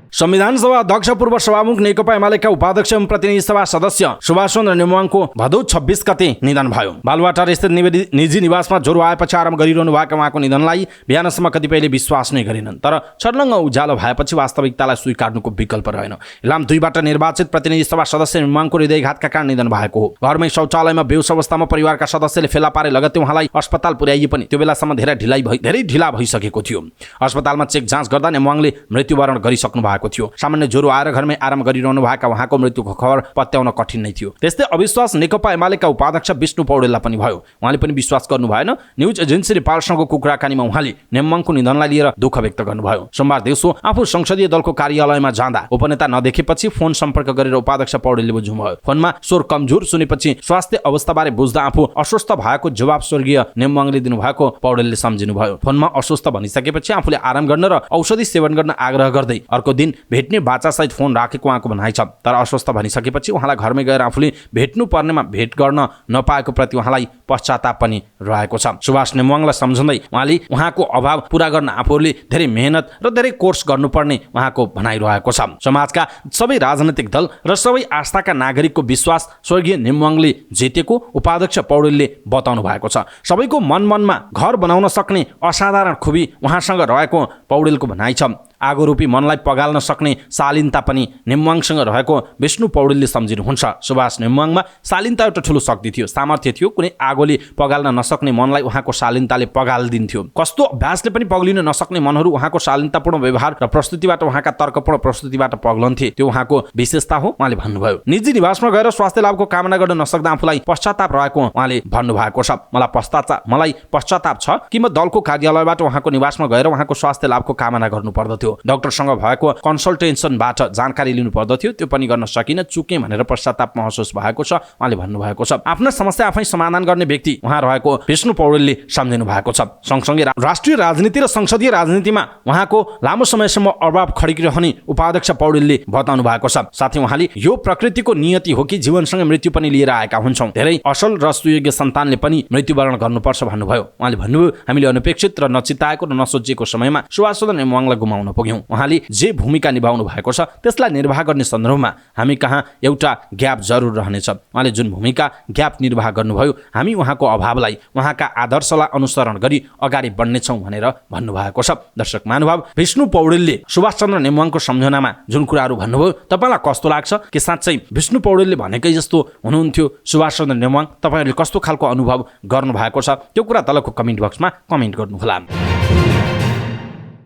संविधान सभा अध्यक्ष पूर्व सभामुख नेकपा एमालेका उपाध्यक्ष एवं प्रतिनिधि सभा सदस्य सुभाष चन्द्र नेमुवाङको भदौ 26 गते निधन भयो। बालुवाटार स्थित निजी निवासमा ज्वरो आएपछि आराम गरिरहनु भएको उहाँको निधनलाई बिहानसम्म कतिपयले विश्वास नै गरेनन्। तर छर्लङ्ग उज्यालो भएपछि वास्तविकतालाई स्वीकार्नुको विकल्प रहेन। इलाम 2बाट निर्वाचित प्रतिनिधि सभा सदस्य नेमुवाङको हृदयघातका कारण निधन भएको हो। घरमै शौचालयमा बेहोस अवस्थामा परिवारका सदस्यले फेला पारे लगत्तै उहाँलाई अस्पताल पुर्याइए पनि त्यो बेलासम्म धेरै ढिला भइसकेको थियो। अस्पतालमा चेक जाँच गर्दा नेमुवाङले मृत्युवरण गरिसक्नु भएको थियो। सामान्य ज्वरो आएर घरमै आराम गरिरहनु भएका उहाँको मृत्युको खबर पत्याउन कठिन नै थियो। त्यस्तै अविश्वास नेकपा एमालेका उपाध्यक्ष विष्णु पौडेललाई पनि भयो। उहाँले पनि विश्वास गर्नु भएन। न्युज एजेन्सी नेपालसँगको कुराकानीमा उहाँले नेमुवाङको निधनलाई लिएर दुःख व्यक्त गर्नुभयो। सोमबार दिउँसो आफू संसदीय दलको कार्यालयमा जाँदा उपनेता नदेखेपछि फोन सम्पर्क गरेर उपाध्यक्ष पौडेलले बुझ्नुभयो। फोनमा स्वर कमजोर सुनेपछि स्वास्थ्य अवस्थाबारे बुझ्दा आफू अस्वस्थ भएको जवाब स्वर्गीय नेमुवाङले दिनुभएको पौडेलले सम्झिनुभयो। फोनमा अस्वस्थ भनिसकेपछि आफूले आराम गर्न र औषधि सेवन गर्न आग्रह गर्दै अर्को दिन भेट्ने बाचासहित फोन राखेको उहाँको भनाइ छ। तर अस्वस्थ भनिसकेपछि उहाँलाई घरमै गएर आफूले भेट्नु पर्नेमा भेट गर्न नपाएको प्रति उहाँलाई पश्चाताप पनि रहेको छ। सुभाष नेमुवाङलाई सम्झँदै उहाँले उहाँको अभाव पूरा गर्न आफूले धेरै मेहनत र धेरै कोर्स गर्नुपर्ने उहाँको भनाइ रहेको छ। समाजका सबै राजनैतिक दल र सबै आस्थाका नागरिकको विश्वास स्वर्गीय नेमुवाङले जितेको उपाध्यक्ष पौडेलले बताउनु भएको छ। सबैको मनमा घर बनाउन सक्ने असाधारण खुबी उहाँसँग रहेको पौडेलको भनाइ छ। आगो रूपी मनलाई पगाल्न सक्ने शालीनता पनि नेमुवाङसँग रहेको विष्णु पौडेलले सम्झिनुहुन्छ। सुभाष नेमुवाङमा शालीनता एउटा ठुलो शक्ति थियो, सामर्थ्य थियो। कुनै आगोले पगाल्न नसक्ने मनलाई उहाँको शालीनताले पगालिदिन्थ्यो। कस्तो अभ्यासले पनि पग्लिन नसक्ने मनहरू उहाँको शालीनतापूर्ण व्यवहार र प्रस्तुतिबाट, उहाँका तर्कपूर्ण प्रस्तुतिबाट पग्लन्थे। त्यो उहाँको विशेषता हो उहाँले भन्नुभयो। निजी निवासमा गएर स्वास्थ्य लाभको कामना गर्न नसक्दा आफूलाई पश्चाताप रहेको उहाँले भन्नुभएको छ। मलाई पश्चाताप छ कि म दलको कार्यालयबाट उहाँको निवासमा गएर उहाँको स्वास्थ्य लाभको कामना गर्नु पर्दथ्यो। डाक्टरसँग भएको कन्सल्टेसनबाट जानकारी लिनु पर्दथ्यो, त्यो पनि गर्न सकिन, चुकेँ भनेर पश्चाताप महसुस भएको छ उहाँले भन्नुभएको छ। आफ्ना समस्या आफै समाधान गर्ने व्यक्ति उहाँ रहेको विष्णु पौडेलले सम्झिनु भएको छ। सँगसँगै राष्ट्रिय राजनीति र संसदीय राजनीतिमा उहाँको लामो समयसम्म अभाव खडिरहने उपाध्यक्ष पौडेलले बताउनु भएको छ। साथै उहाँले यो प्रकृतिको नियति हो कि जीवनसँग मृत्यु पनि लिएर आएका हुन्छौँ, धेरै असल र सुयोग्य सन्तानले पनि मृत्युवरण गर्नुपर्छ भन्नुभयो। उहाँले भन्नुभयो, हामीले अनपेक्षित र नचिताएको र नसोचिएको समयमा सुभाष चन्द्र नेमुवाङलाई गुमाउन पुग्यौँ। उहाँले जे भूमिका निभाउनु भएको छ त्यसलाई निर्वाह गर्ने सन्दर्भमा हामी कहाँ एउटा ग्याप जरुर रहनेछ। उहाँले जुन भूमिका ग्याप निर्वाह गर्नुभयो, हामी उहाँको अभावलाई, उहाँका आदर्शलाई अनुसरण गरी अगाडि बढ्नेछौँ भनेर भन्नुभएको छ। दर्शक महानुभाव, विष्णु पौडेलले सुभाष चन्द्र नेमुवाङको सम्झनामा जुन कुराहरू भन्नुभयो, तपाईँलाई कस्तो लाग्छ? कि साँच्चै विष्णु पौडेलले भनेकै जस्तो हुनुहुन्थ्यो सुभाष चन्द्र नेमुवाङ? तपाईँहरूले कस्तो खालको अनुभव गर्नुभएको छ त्यो कुरा तलको कमेन्ट बक्समा कमेन्ट गर्नुहोला।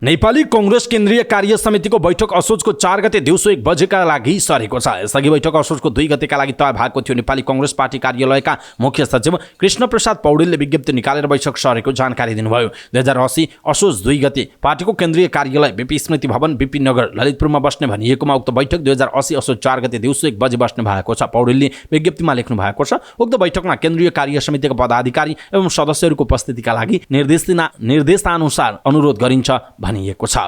नेपाली कांग्रेस केन्द्रीय कार्य समितिको बैठक असोजको 4 गते दिउँसो 1 बजेका लागि सरेको छ। यसअघि बैठक असोजको 2 गतेका लागि तय भएको थियो। नेपाली कांग्रेस पार्टी कार्यालयका मुख्य सचिव कृष्ण प्रसाद पौडेलले विज्ञप्ति निकालेर बैठक सरेको जानकारी दिनुभयो। 2080 असोज 2 गते पार्टीको केन्द्रीय कार्यालय बीपी स्मृति भवन बीपी नगर ललितपुरमा बस्ने भनिएकोमा उक्त बैठक 2080 असोज 4 गते दिउँसो 1 बजे बस्ने भएको छ। पौडेलले विज्ञप्तिमा लेख्नु भएको छ, उक्त बैठकमा केन्द्रीय कार्य समितिका पदाधिकारी एवं सदस्यहरूको उपस्थितिका लागि निर्देशानुसार अनुरोध गरिन्छ भनिएको छ।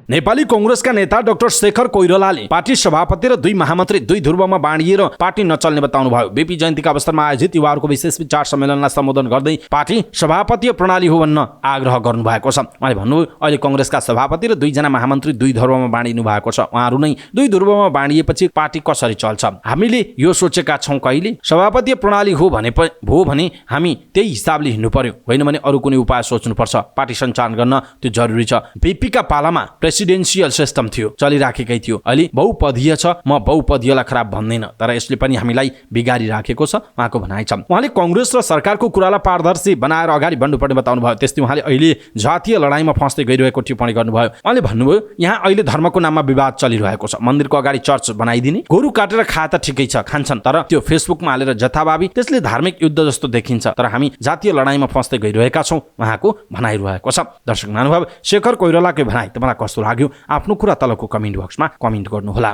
नेपाली कांग्रेसका नेता डाक्टर शेखर कोइरालाले पार्टी सभापति र 2 महामन्त्री 2 ध्रुवमा बाँडिएर पार्टी नचल्ने बताउनुभयो। बीपी जयन्तीका अवसरमा आयोजित युवाहरूको विशेष विचार सम्मेलनलाई सम्बोधन गर्दै पार्टी सभापतीय प्रणाली हो भन्न आग्रह गर्नुभएको छ। उहाँले भन्नुभयो, अहिले कांग्रेसका सभापति र 2 जना महामन्त्री 2 ध्रुवमा बाँडिनु भएको छ। उहाँहरू नै 2 ध्रुवमा बाँडिएपछि पार्टी कसरी चल्छ? हामीले यो सोचेका छौँ, कहिले सभापतीय प्रणाली हो भने हामी त्यही हिसाबले हिँड्नु पर्यो, होइन भने अरू कुनै उपाय सोच्नुपर्छ। पार्टी सञ्चालन गर्न त्यो जरुरी छ। बीपीका पालामा प्रेसिडेन्सियल सिस्टम थियो, चलिराखेकै थियो। अहिले बहुपदीय छ, म बहुपदीयलाई खराब भन्दैन, तर यसले पनि हामीलाई बिगारिराखेको छ उहाँको भनाइ छ। उहाँले कांग्रेस र सरकारको कुरालाई पारदर्शी बनाएर अगाडि बढ्नुपर्ने बताउनु भयो। त्यस्तै उहाँले अहिले जातीय लडाईँमा फस्दै गइरहेको टिप्पणी गर्नुभयो। उहाँले भन्नुभयो, यहाँ अहिले धर्मको नाममा विवाद चलिरहेको छ। मन्दिरको अगाडि चर्च बनाइदिने, गोरु काटेर खाए त ठिकै छ, खान्छन्, तर त्यो फेसबुकमा हालेर जथाभावी, त्यसले धार्मिक युद्ध जस्तो देखिन्छ। तर हामी जातीय लडाईँमा फस्दै गइरहेका छौँ उहाँको भनाइरहेको छ। दर्शक महानुभाव, शेखर कोइरालाको भनाइ तपाईँलाई कस्तो लाग्यो? आफ्नो कुरा तलको कमेन्ट बक्समा कमेन्ट गर्नुहोला।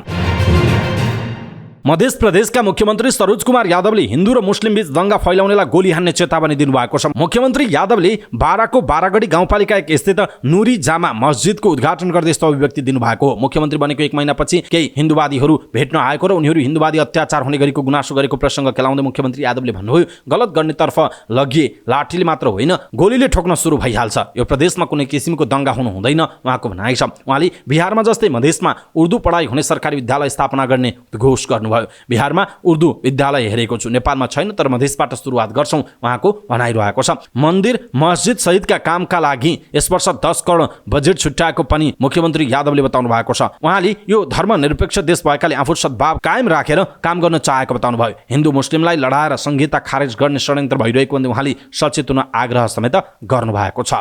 मध्य प्रदेशका मुख्यमन्त्री सरोज कुमार यादवले हिन्दू र मुस्लिम बीच दंगा फैलाउनेलाई गोली हान्ने चेतावनी दिनुभएको छ। मुख्यमन्त्री यादवले बाराको बारागढी गाउँपालिका 1 स्थित नुरी जामा मस्जिदको उद्घाटन गर्दै यस्तो अभिव्यक्ति दिनुभएको हो। मुख्यमन्त्री बनेको 1 महिनापछि केही हिन्दूवादीहरू भेट्न आएको र उनीहरू हिन्दूवादी अत्याचार हुने गरेको गुनासो गरेको प्रसङ्ग केलाउँदै मुख्यमन्त्री यादवले भन्नुभयो, गलत गर्नेतर्फ लगिए लाठीले मात्र होइन, गोलीले ठोक्न सुरु भइहाल्छ। यो प्रदेशमा कुनै किसिमको दंगा हुनु हुँदैन उहाँको भनाइ छ। उहाँले बिहारमा जस्तै मधेसमा उर्दू पढाइ हुने सरकारी विद्यालय स्थापना गर्ने घोष गर्नुभयो। बिहारमा उर्दू विद्यालय हेरेको छु, नेपालमा छैन, तर मधेसबाट सुरुवात गर्छौं उहाँको भनाइरहेको छ। मन्दिर मस्जिद सहितका कामका लागि यस वर्ष 10 करोड बजेट छुट्याएको पनि मुख्यमन्त्री यादवले बताउनु भएको छ। उहाँले यो धर्मनिरपेक्ष देश भएकाले आफू सद्भाव कायम राखेर काम गर्न चाहेको बताउनु भयो। हिन्दू मुस्लिमलाई लडाएर संहिता खारेज गर्ने षड्यन्त्र भइरहेको भन्दै उहाँले सचेत हुन आग्रह समेत गर्नुभएको छ।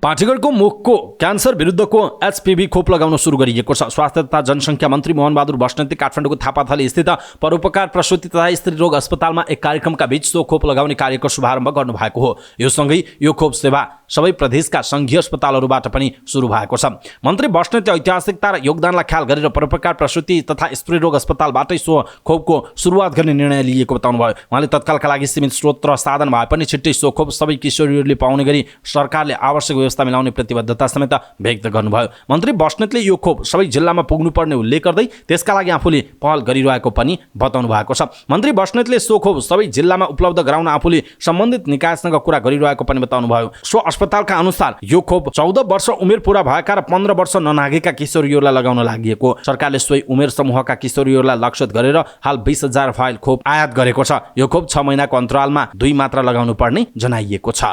पाठीगढको मुखको क्यान्सर विरुद्धको एचपीभी खोप लगाउन सुरु गरिएको छ। स्वास्थ्य तथा जनसङ्ख्या मन्त्री मोहन बहादुर बस्नेतले काठमाडौँको थापाथली स्थित परोपकार प्रसुति तथा स्त्री रोग अस्पतालमा एक कार्यक्रमका बीच सो खोप लगाउने कार्यको शुभारम्भ गर्नुभएको हो। यो सँगै यो खोप सेवा सबै प्रदेशका संघीय अस्पतालहरूबाट पनि सुरु भएको छ। मन्त्री बस्नेतले ऐतिहासिकता र योगदानलाई ख्याल गरेर परोपकार प्रसुति तथा स्त्री रोग अस्पतालबाटै सो खोपको सुरुवात गर्ने निर्णय लिएको बताउनुभयो। उहाँले तत्कालका लागि सीमित स्रोत र साधन भए पनि छिट्टै सो खोप सबै किशोरीहरूले पाउने गरी सरकारले आवश्यक व्यवस्था मिलाउने प्रतिबद्धता समेत व्यक्त गर्नुभयो। मन्त्री बस्नेतले यो खोप सबै जिल्लामा पुग्नुपर्ने उल्लेख गर्दै त्यसका लागि आफूले पहल गरिरहेको पनि बताउनु भएको छ। मन्त्री बस्नेतले सो खोप सबै जिल्लामा उपलब्ध गराउन आफूले सम्बन्धित निकायसँग कुरा गरिरहेको पनि बताउनुभयो। सो अस्पतालका अनुसार यो खोप 14 वर्ष उमेर पूरा भएका र 15 वर्ष ननागेका किशोरीहरूलाई लगाउन लागि सरकारले सोही उमेर समूहका किशोरीहरूलाई लक्षित गरेर हाल 20,000 फाइल खोप आयात गरेको छ। यो खोप 6 महिनाको अन्तरालमा 2 मात्रा लगाउनु पर्ने जनाइएको छ।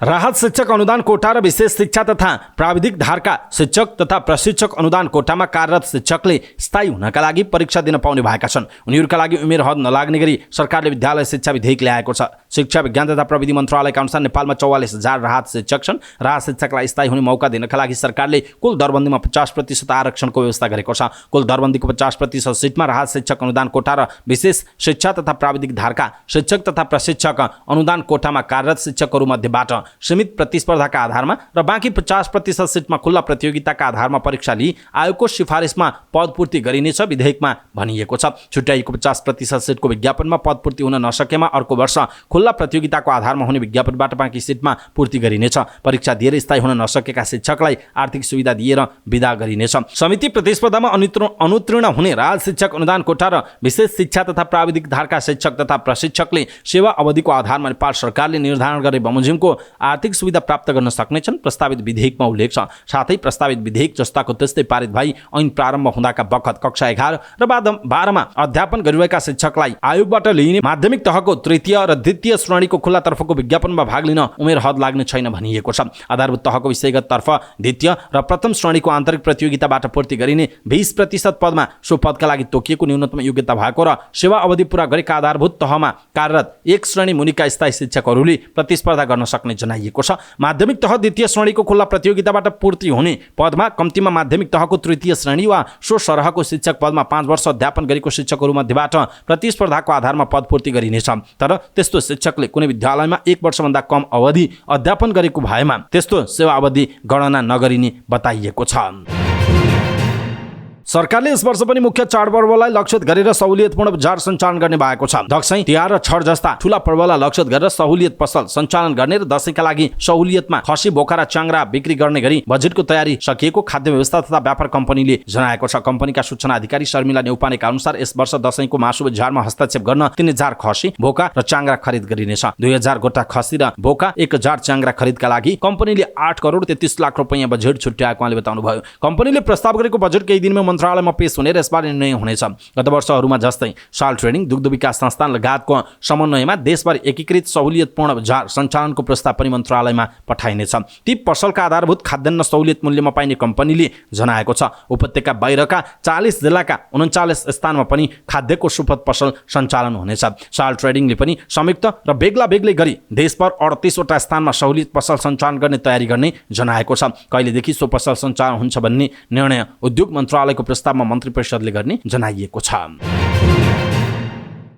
राहत शिक्षक अनुदान कोटा र विशेष शिक्षा तथा प्राविधिक धारका शिक्षक तथा प्रशिक्षक अनुदान कोटामा कार्यरत शिक्षकले स्थायी हुनका लागि परीक्षा दिन पाउने भएका छन्। उनीहरूका लागि उमेर हद नलाग्ने गरी सरकारले विद्यालय शिक्षा विधेयक ल्याएको छ। शिक्षा विज्ञान तथा प्रविधि मन्त्रालयका अनुसार नेपालमा 44,000 राहत शिक्षक छन्। राहत शिक्षकलाई स्थायी हुने मौका दिनका लागि सरकारले कुल दरबन्दीमा 50% आरक्षणको व्यवस्था गरेको छ। कुल दरबन्दीको 50% सिटमा राहत शिक्षक अनुदान कोटा र विशेष शिक्षा तथा प्राविधिक धारका शिक्षक तथा प्रशिक्षक अनुदान कोटामा कार्यरत शिक्षकहरू मध्येबाट सीमित प्रतिस्पर्धाका आधारमा र बाँकी 50% सिटमा खुल्ला प्रतियोगिताका आधारमा परीक्षा लिई आयोगको सिफारिसमा पदपूर्ति गरिनेछ विधेयकमा भनिएको छ। छुट्याइएको 50% सिटको विज्ञापनमा पदपूर्ति हुन नसकेमा अर्को वर्ष खुल्ला प्रतियोगिताको आधारमा हुने विज्ञापनबाट बाँकी सिटमा पूर्ति गरिनेछ। परीक्षा दिएर स्थायी हुन नसकेका शिक्षकलाई आर्थिक सुविधा दिएर विदा गरिनेछ। समिति प्रतिस्पर्धामा अनुत्तीर्ण हुने राहत शिक्षक अनुदान कोटा र विशेष शिक्षा तथा प्राविधिक धारका शिक्षक तथा प्रशिक्षकले सेवा अवधिको आधारमा नेपाल सरकारले निर्धारण गरे बमोजिमको आर्थिक सुविधा प्राप्त गर्न सक्नेछन्। प्रस्तावित विधेयकमा उल्लेख छ। साथै प्रस्तावित विधेयक जस्ताको त्यस्तै पारित भई ऐन प्रारम्भ हुँदाका बखत कक्षा 11 र 12मा अध्यापन गरिरहेका शिक्षकलाई आयोगबाट लिइने माध्यमिक तहको तृतीय र द्वितीय श्रेणीको खुल्लातर्फको विज्ञापनमा भाग लिन उमेर हद लाग्ने छैन भनिएको छ। आधारभूत तहको विषयगत तर्फ द्वितीय र प्रथम श्रेणीको आन्तरिक प्रतियोगिताबाट पूर्ति गरिने 20% पदमा सो पदका लागि तोकिएको न्यूनतम योग्यता भएको र सेवा अवधि पूरा गरेका आधारभूत तहमा कार्यरत 1 श्रेणी मुनिका स्थायी शिक्षकहरूले प्रतिस्पर्धा गर्न सक्ने जनाइएको छ। माध्यमिक तह द्वितीय श्रेणीको खुल्ला प्रतियोगिताबाट पूर्ति हुने पदमा कम्तीमा माध्यमिक तहको तृतीय श्रेणी वा सो सरहको शिक्षक पदमा 5 वर्ष अध्यापन गरेको शिक्षकहरू मध्येबाट प्रतिस्पर्धाको आधारमा पदपूर्ति गरिनेछ। तर त्यस्तो शिक्षकले कुनै विद्यालयमा 1 वर्षभन्दा कम अवधि अध्यापन गरेको भएमा त्यस्तो सेवा अवधि गणना नगरिने बताइएको छ। सरकारले यस वर्ष पनि मुख्य चाडपर्वलाई लक्षित गरेर सहुलियतपूर्ण बजार सञ्चालन गर्ने भएको छ। दशैं, तिहार र छठ जस्ता ठूला पर्वलाई लक्षित गरेर सहुलियत पसल सञ्चालन गर्ने र दशैंका लागि सहुलियतमा खसी, बोका र च्याङ्रा बिक्री गर्ने गरी बजेटको तयारी सकिएको खाद्य व्यवस्था तथा व्यापार कम्पनीले जनाएको छ। कम्पनीका सूचना अधिकारी शर्मिला नेउपानेका अनुसार यस वर्ष दशैंको मासु बजारमा हस्तक्षेप गर्न 3000 खसी, बोका र च्याङ्रा खरिद गरिनेछ। 2000 गोटा खसी र बोका, 1000 च्याङ्रा खरिदका लागि कम्पनीले 8 करोड 33 लाख रुपैयाँ बजेट छुट्याएको उहाँले बताउनुभयो। कम्पनीले प्रस्ताव गरेको बजेट केही दिनमा मन्त्रालयमा पेश हुने र यसबारे निर्णय हुनेछ। गत वर्षहरूमा जस्तै साल ट्रेडिङ, दुग्ध विकास संस्थान लगायतको समन्वयमा देशभरि एकीकृत सहुलियतपूर्ण बजार सञ्चालनको प्रस्ताव पनि मन्त्रालयमा पठाइनेछ। ती पसलका आधारभूत खाद्यान्न सहुलियत मूल्यमा पाइने कम्पनीले जनाएको छ। उपत्यका बाहिरका 40 जिल्लाका 39 स्थानमा पनि खाद्यको सुपथ पसल सञ्चालन हुनेछ। साल ट्रेडिङले पनि संयुक्त र बेग्ला बेग्लै गरी देशभर 38 वटा स्थानमा सहुलियत पसल सञ्चालन गर्ने तयारी गर्ने जनाएको छ। कहिलेदेखि सो पसल सञ्चालन हुन्छ भन्ने निर्णय उद्योग मन्त्रालयको प्रस्तावमा मन्त्री परिषदले गर्ने जनाइएको छ।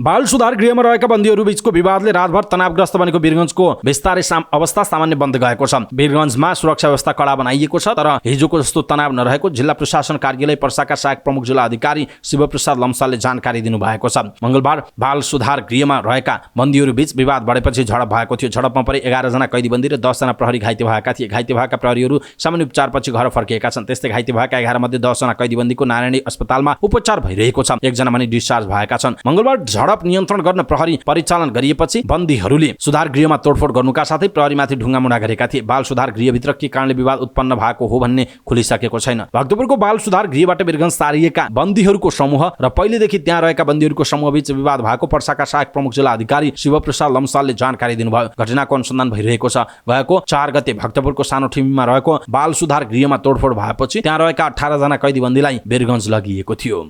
बाल सुधार गृहमा रहेका बन्दीहरू बीचको विवादले रातभर तनावग्रस्त बनेको वीरगञ्जको बिस्तारै अवस्था सामान्य बन्द गएको छ। वीरगञ्जमा सुरक्षा व्यवस्था कडा बनाइएको छ, तर हिजोको जस्तो तनाव नरहेको जिल्ला प्रशासन कार्यालय पर्साका सहायक प्रमुख जिल्ला अधिकारी शिवप्रसाद लम्सालले जानकारी दिनुभएको छ। मंगलबार बाल सुधार गृहमा रहेका बन्दीहरू बीच विवाद बढेपछि झडप भएको थियो। झडपमा परि 11 जना कैदीबन्दी र 10 जना प्रहरी घाइते भएका थिए। घाइते भएका प्रहरीहरू सामान्य उपचारपछि घर फर्किएका छन्। त्यस्तै घाइते भएका 11 मध्ये 10 जना कैदीबन्दीको नारायणी अस्पतालमा उपचार भइरहेको छ। 1 जना भने डिस्चार्ज भएका छन्। मंगलबार झडप नियन्त्रण गर्न प्रहरी परिचालन गरिएपछि बन्दीहरूले सुधार गृहमा तोडफोड गर्नुका साथै प्रहरीमाथि ढुङ्गामुढा गरेका थिए। बाल सुधार गृहभित्र के कारणले विवाद उत्पन्न भएको हो भन्ने खुलिसकेको छैन। भक्तपुरको बाल सुधार गृहबाट वीरगञ्ज सारिएका बन्दीहरूको समूह र पहिलेदेखि त्यहाँ रहेका बन्दीहरूको समूहबीच विवाद भएको पर्साका सहायक प्रमुख जिल्ला अधिकारी शिवप्रसाद लम्सालले जानकारी दिनुभयो। घटनाको अनुसन्धान भइरहेको छ। गएको 4 गते भक्तपुरको सानो ठिमीमा रहेको बाल सुधार गृहमा तोडफोड भएपछि त्यहाँ रहेका 18 जना कैदीबन्दीलाई वीरगञ्ज लगिएको थियो।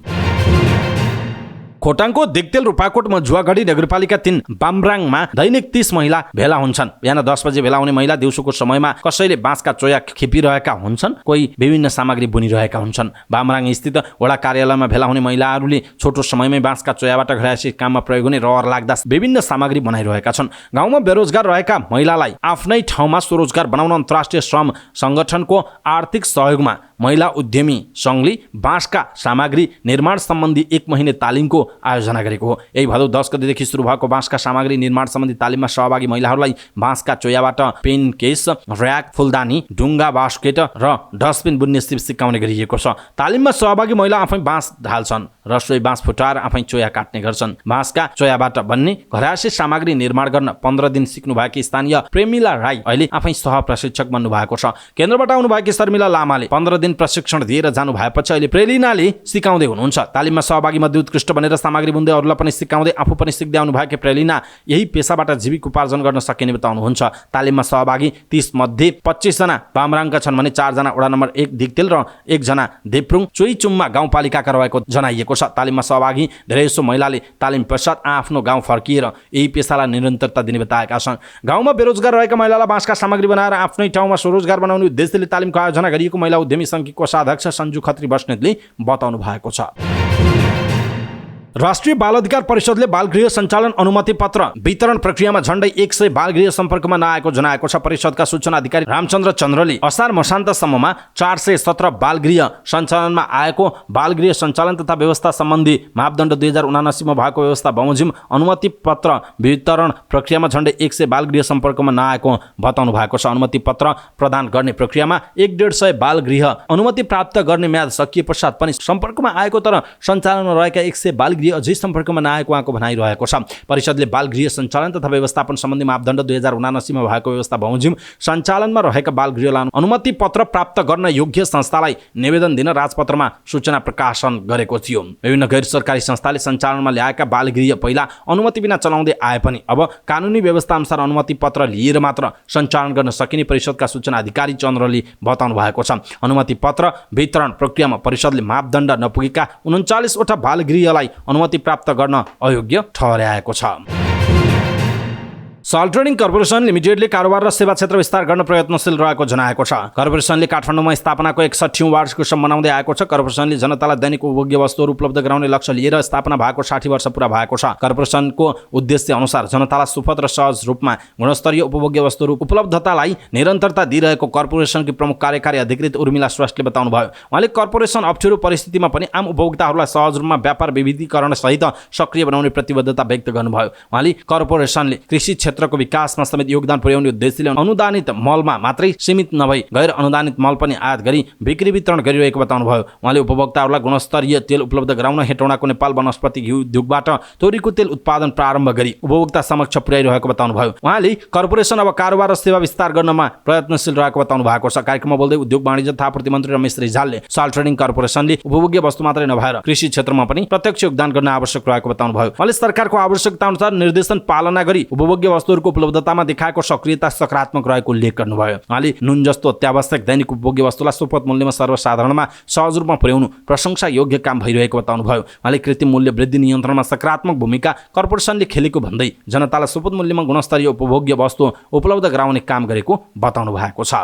खोटाङको दिगतेल रूपाकोटमा जुवागढी नगरपालिका 3 बामराङमा दैनिक 30 महिला भेला हुन्छन्। बिहान 10 बजे भेला हुने महिला दिउँसोको समयमा कसैले बाँसका चोया खिपिरहेका हुन्छन्, कोही विभिन्न सामग्री बुनिरहेका हुन्छन्। बामराङ स्थित वडा कार्यालयमा भेला हुने महिलाहरूले छोटो समयमै बाँसका चोयाबाट घरायसी काममा प्रयोग हुने रहर लाग्दा विभिन्न सामग्री बनाइरहेका छन्। गाउँमा बेरोजगार रहेका महिलालाई आफ्नै ठाउँमा स्वरोजगार बनाउन अन्तर्राष्ट्रिय श्रम संगठनको आर्थिक सहयोगमा महिला उद्यमी संघले बाँसका सामग्री निर्माण सम्बन्धी 1 महिने तालिमको आयोजना गरेको हो। यही भदौ 10 गतेदेखि सुरु भएको बाँसका सामग्री निर्माण सम्बन्धी तालिममा सहभागी महिलाहरूलाई बाँसका चोयाबाट पेन केस, र्याक, फुलदानी, ढुङ्गा बास्केट र डस्टबिन बुन्ने सिप सिकाउने गरिएको छ। तालिममा सहभागी महिला आफै बाँस ढाल्छन् र सोही बाँस फुटाएर आफै चोया काट्ने गर्छन्। बाँसका चोयाबाट बन्ने घरायसी सामग्री निर्माण गर्न 15 दिन सिक्नु भएकी स्थानीय प्रेमिला राई अहिले आफै सह प्रशिक्षक बन्नु भएको छ। केन्द्रबाट आउनुभएकी शर्मिला लामाले 15 दिन प्रशिक्षण दिएर जानु भएपछि अहिले प्रेलिनाले सिकाउँदै हुनुहुन्छ। तालिममा सहभागी मध्ये उत्कृष्ट बनेर सामग्री बुन्दै अरूलाई पनि सिकाउँदै आफू पनि सिक्दै आउनु भएकी प्रेलिना यही पेसाबाट जीविकोपार्जन गर्न सकिने बताउनुहुन्छ। तालिममा सहभागी 30 मध्ये 25 जना बामराङका छन् भने 4 जना वडा नम्बर 1 दिगतेल र 1 जना देप्रुङ चोइचुम्मा गाउँपालिकाका रहेको जनाइएको छ। तालिममा सहभागी धेरैजसो महिलाले तालिम पश्चात आफ्नो गाउँ फर्किएर यही पेसालाई निरन्तरता दिने बताएका छन्। गाउँमा बेरोजगार रहेका महिलालाई बाँसका सामग्री बनाएर आफ्नै ठाउँमा स्वरोजगार बनाउने उद्देश्यले तालिमको आयोजना गरिएको महिला उद्यमी सङ्घकी कोषाध्यक्ष सञ्जु खत्री बस्नेतले बताउनु भएको छ। राष्ट्रिय बाल अधिकार परिषदले बालगृह सञ्चालन अनुमति पत्र वितरण प्रक्रियामा झण्डै 100 बालगृह सम्पर्कमा नआएको जनाएको छ। परिषदका सूचना अधिकारी रामचन्द्र चन्द्रले असार मसान्तसम्ममा 417 बालगृह सञ्चालनमा आएको बालगृह सञ्चालन तथा व्यवस्था सम्बन्धी मापदण्ड 2079 मा भएको व्यवस्था बमोजिम अनुमति पत्र वितरण प्रक्रियामा झण्डै 100 बालगृह सम्पर्कमा नआएको बताउनु भएको छ। अनुमति पत्र प्रदान गर्ने प्रक्रियामा 150 बालगृह अनुमति प्राप्त गर्ने म्याद सकिए पश्चात पनि सम्पर्कमा आएको तर सञ्चालनमा रहेका 100 बालगृह अझै सम्पर्कमा नआएको उहाँको भनाइरहेको छ। परिषदले बालगृह सञ्चालन तथा व्यवस्थापन सम्बन्धी मापदण्ड 2079 मा भएको व्यवस्था बमोजिम सञ्चालनमा रहेका बालगृहलाई अनुमति पत्र प्राप्त गर्न योग्य संस्थालाई निवेदन दिन राजपत्रमा सूचना प्रकाशन गरेको थियो। विभिन्न गैर सरकारी संस्थाले सञ्चालनमा ल्याएका बालगृह पहिला अनुमति बिना चलाउँदै आए पनि अब कानुनी व्यवस्था अनुसार अनुमति पत्र लिएर मात्र सञ्चालन गर्न सकिने परिषदका सूचना अधिकारी चन्द्रले बताउनु भएको छ। अनुमति पत्र वितरण प्रक्रियामा परिषदले मापदण्ड नपुगेका 39 वटा बालगृहलाई अनुमति प्राप्त गर्न अयोग्य ठहर्याएको छ। सल ट्रेडिङ कर्पोरेसन लिमिटेडले कारोबार र सेवा क्षेत्र विस्तार गर्न प्रयत्नशील रहेको जनाएको छ। कर्पोरेसनले काठमाडौँमा स्थापनाको 61औं वार्षिकोत्सव मनाउँदै आएको छ। कर्पोरेसनले जनतालाई दैनिक उपभोग्य वस्तुहरू उपलब्ध गराउने लक्ष्य लिएर स्थापना भएको 60 वर्ष पूरा भएको छ। कर्पोरेसनको उद्देश्य अनुसार जनतालाई सुपथ र सहज रूपमा गुणस्तरीय उपभोग्य वस्तुहरू उपलब्धतालाई निरन्तरता दिइरहेको कर्पोरेसनकी प्रमुख कार्यकारी अधिकृत उर्मिला श्रेष्ठले बताउनुभयो। उहाँले कर्पोरेसन अप्ठ्यारो परिस्थितिमा पनि आम उपभोक्ताहरूलाई सहज रूपमा व्यापार विविधीकरण सहित सक्रिय बनाउने प्रतिबद्धता व्यक्त गर्नुभयो। उहाँले कर्पोरेसनले कृषि क्षेत्रको विकासमा समेत योगदान पुर्याउने उद्देश्यले अनुदानित मलमा मात्रै सीमित नभई गैर अनुदानित मल पनि आयात गरी बिक्री वितरण गरिरहेको बताउनुभयो। उहाँले उपभोक्ताहरूलाई गुणस्तरीय तेल उपलब्ध गराउन हेटौँडाको नेपाल वनस्पति घिउ उद्योगबाट तोरीको तेल उत्पादन प्रारम्भ गरी उपभोक्ता समक्ष पुर्याइरहेको बताउनुभयो। उहाँले कर्पोरेसन अब कारोबार र सेवा विस्तार गर्नमा प्रयत्नशील रहेको बताउनु भएको छ। कार्यक्रममा बोल्दै उद्योग वाणिज्य तथा आपूर्ति मन्त्री रमेश रिजालले सल ट्रेडिङ कर्पोरेसनले उपभोग्य वस्तु मात्रै नभएर कृषि क्षेत्रमा पनि प्रत्यक्ष योगदान गर्न आवश्यक रहेको बताउनुभयो। उहाँले सरकारको आवश्यकता अनुसार निर्देशन पालना गरी उपभोग्य वस्तुहरूको उपलब्धतामा देखाएको सक्रियता सकारात्मक रहेको उल्लेख गर्नुभयो। उहाँले नुन जस्तो अत्यावश्यक दैनिक उपभोग्य वस्तुलाई सुपथ मूल्यमा सर्वसाधारणमा सहज रूपमा पुर्याउनु प्रशंसा योग्य काम भइरहेको बताउनुभयो। उहाँले कृत्रिम मूल्य वृद्धि नियन्त्रणमा सकारात्मक भूमिका कर्पोरेसनले खेलेको भन्दै जनतालाई सुपथ मूल्यमा गुणस्तरीय उपभोग्य वस्तु उपलब्ध गराउने काम गरेको बताउनु भएको छ।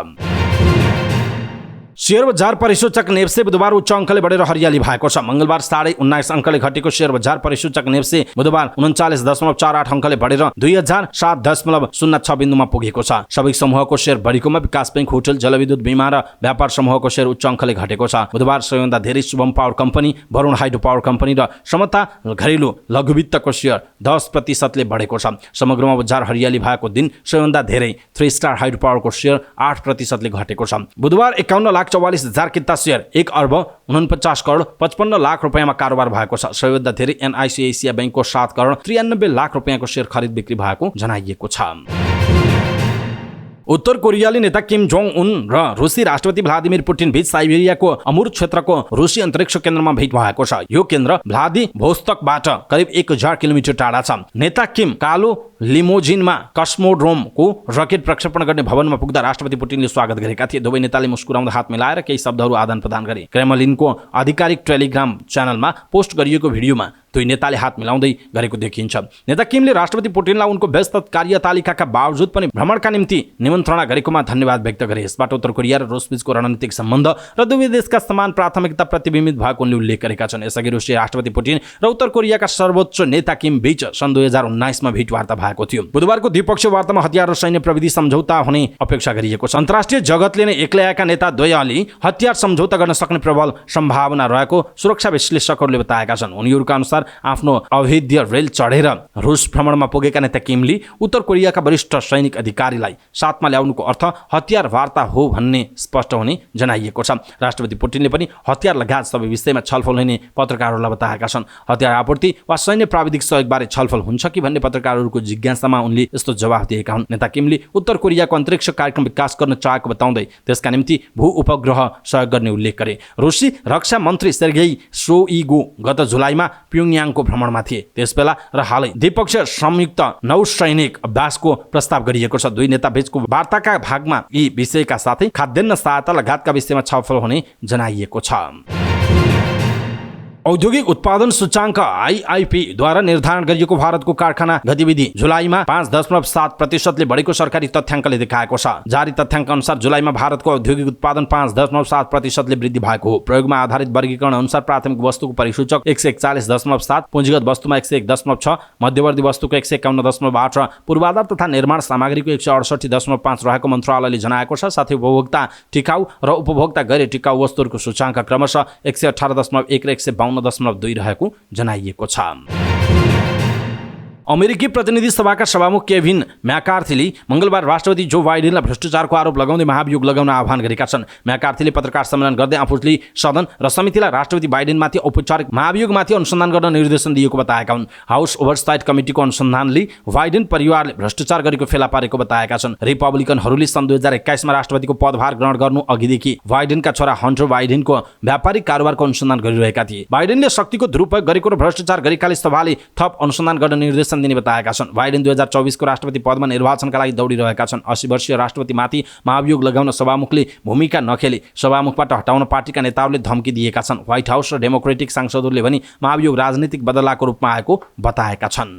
शेयर बजार परिसूचक नेप्से बुधबार उच्च अङ्कले बढेर हरियाली भएको छ। मंगलबार 19.5 अङ्कले घटेको शेयर बजार परिसूचक नेप्से बुधबार 39.48 अङ्कले बढेर 2007.06 बिन्दुमा पुगेको छ। सबै समूहको शेयर बढेकोमा विकास बैंक, होटल, जलविद्युत, बीमा र व्यापार समूहको शेयर उच्च अङ्कले घटेको छ। बुधबार सबैभन्दा धेरै Shubham power company, Varun hydro power company र समता घरेलु लघुवित्तको शेयर 10% बढेको छ। समग्रमा बजार हरियाली भएको दिन सबैभन्दा धेरै 3 स्टार हाइड्रो पावरको शेयर 8% घटेको छ। बुधबार 51,44,000 किता शेयर 1,49,55,00,000 रुपैयाँमा कारोबार भएको छ। सबैभन्दा धेरै एनआइसी एसिया बैंकको 7,93,00,000 रुपैयाँको शेयर खरिद बिक्री भएको जनाइएको छ। उत्तर कोरियाली नेता किम जोङ उन र रुसी राष्ट्रपति भ्लादिमिर पुटिन बीच साइबेरियाको अमुर क्षेत्रको रुसी अन्तरिक्ष केन्द्रमा भेट भएको छ। यो केन्द्र भ्लादिभोस्तकबाट करिब 1000 किलोमिटर टाढा छ। नेता किम कालो लिमोजिनमा कस्मोड्रोमको रकेट प्रक्षेपण गर्ने भवनमा पुग्दा राष्ट्रपति पुटिनले स्वागत गरेका थिए। दुवै नेताले मुस्कुराउँदा हात मिलाएर केही शब्दहरू आदान प्रदान गरे। क्रेमलिनको आधिकारिक टेलिग्राम च्यानलमा पोस्ट गरिएको भिडियोमा दुई नेताले हात मिलाउँदै गरेको देखिन्छ। नेता किमले राष्ट्रपति पुटिनलाई उनको व्यस्त कार्यतालिकाका बावजुद पनि भ्रमणका निम्ति निमन्त्रणा गरेकोमा धन्यवाद व्यक्त गरे। यसबाट उत्तर कोरिया र रुस बीचको रणनीतिक सम्बन्ध र दुवै देशका समान प्राथमिकता प्रतिबिम्बित भएको उनले उल्लेख गरेका छन्। यसअघि रुसी राष्ट्रपति पुटिन र उत्तर कोरियाका सर्वोच्च नेता किम बीच सन् 2019 मा भेटवार्ता भएको थियो। बुधबारको द्विपक्षीय वार्तामा हतियार र सैन्य प्रविधि सम्झौता हुने अपेक्षा गरिएको छ। अन्तर्राष्ट्रिय जगतले नै एक्लै आएका नेता द्वयले हतियार सम्झौता गर्न सक्ने प्रबल सम्भावना रहेको सुरक्षा विश्लेषकहरूले बताएका छन्। उनीहरूका अनुसार आफ्नो अवैध रेल चढेर रुस भ्रमणमा पुगेका नेता किमले उत्तर कोरियाका वरिष्ठ सैनिक अधिकारीलाई साथमा ल्याउनुको अर्थ हतियार वार्ता हो भन्ने स्पष्ट हुने जनाइएको छ। राष्ट्रपति पुटिनले पनि हतियार लगायत सबै विषयमा छलफल हुने पत्रकारहरूलाई बताएका छन्। हतियार आपूर्ति वा सैन्य प्राविधिक सहयोगबारे छलफल हुन्छ कि भन्ने पत्रकारहरूको जिज्ञासामा उनले यस्तो जवाफ दिएका हुन्। नेता किमले उत्तर कोरियाको अन्तरिक्ष कार्यक्रम विकास गर्न चाहेको बताउँदै त्यसका निम्ति भू उपग्रह सहयोग गर्ने उल्लेख गरे। रुसी रक्षा मन्त्री सेर्गेई शोइगु गत जुलाईमा प्योङयाङको भ्रमणमा थिए। त्यसबेला र हालै द्विपक्षीय संयुक्त नौसैनिक अभ्यासको प्रस्ताव गरिएको छ। दुई नेता बीचको वार्ताका भागमा यी विषयका साथै खाद्यान्न सहायता लगायतका विषयमा छलफल हुने जनाइएको छ। औद्योगिक उत्पादन सूचाङ्क आईआईपी द्वारा निर्धारण गरिएको भारतको कारखाना गतिविधि जुलाईमा 5.7% बढेको सरकारी तथ्याङ्कले देखाएको छ। जारी तथ्याङ्क अनुसार जुलाईमा भारतको औद्योगिक उत्पादन 5.7% वृद्धि भएको हो। प्रयोगमा आधारित वर्गीकरण अनुसार प्राथमिक वस्तुको परिसूचक 141.7, पुँजीगत वस्तुमा 101.6, मध्यवर्ती वस्तुको 151.8 र पूर्वाधार तथा निर्माण सामग्रीको 168.5 रहेको मन्त्रालयले जनाएको छ। साथै उपभोक्ता टिकाउ र उपभोक्ता गैर टिकाउ वस्तुहरूको सूचाङ्क क्रमशः 118.1 र 152.2 रहेको जनाइएको छ। अमेरिकी प्रतिनिधि सभाका सभामुख केभिन म्याकार्थीले मंगलबार राष्ट्रपति जो बाइडेनलाई भ्रष्टाचारको आरोप लगाउँदै महाभियोग लगाउन आह्वान गरेका छन्। म्याकार्थीले पत्रकार सम्मेलन गर्दै आफूले सदन र समितिलाई राष्ट्रपति बाइडेनमाथि औपचारिक महाभियोगमाथि अनुसन्धान गर्न निर्देशन दिएको बताएका हुन्। हाउस ओभरसाइट कमिटीको अनुसन्धानले बाइडेन परिवारले भ्रष्टाचार गरेको फेला पारेको बताएका छन्। रिपब्लिकनहरूले सन् 2021 मा राष्ट्रपतिको पदभार ग्रहण गर्नु अघिदेखि बाइडेनका छोरा हन्टर बाइडेनको व्यापारिक कारोबारको अनुसन्धान गरिरहेका थिए। बाइडेनले शक्तिको दुरुपयोग गरेको र भ्रष्टाचार गरेकाले सभाले थप अनुसन्धान गर्न निर्देशन दिने बताएका छन्। बाइडेन 2024 को राष्ट्रपति पदमा निर्वाचनका लागि दौडिरहेका छन्। 80 वर्षीय राष्ट्रपतिमाथि महाभियोग लगाउन सभामुखले भूमिका नखेले सभामुखबाट हटाउन पार्टीका नेताहरूले धम्की दिएका छन्। व्हाइट हाउस र डेमोक्रेटिक सांसदहरूले पनि महाभियोग राजनीतिक बदलाको रूपमा आएको बताएका छन्।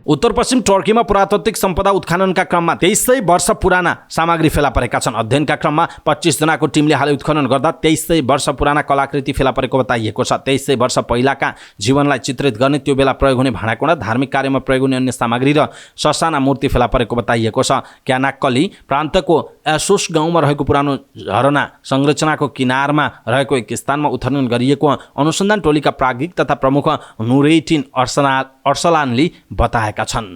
उत्तर पश्चिम टर्कीमा पुरातात्विक सम्पदा उत्खननका क्रममा 2300 वर्ष पुराना सामग्री फेला परेका छन्। अध्ययनका क्रममा 25 जनाको टिमले हालै उत्खनन गर्दा 2300 वर्ष पुराना कलाकृति फेला परेको बताइएको छ। 2300 वर्ष पहिलाका जीवनलाई चित्रित गर्ने त्यो बेला प्रयोग हुने भाँडाकुँडा, धार्मिक कार्यमा प्रयोग हुने अन्य सामग्री र ससाना मूर्ति फेला परेको बताइएको छ। क्यानाक्कली प्रान्तको एसोस गाउँमा रहेको पुरानो झरना संरचनाको किनारमा रहेको एक स्थानमा उत्खनन गरिएको अनुसन्धान टोलीका प्राज्ञिक तथा प्रमुख नुरेटिन अर्सलानले बताएका छन्।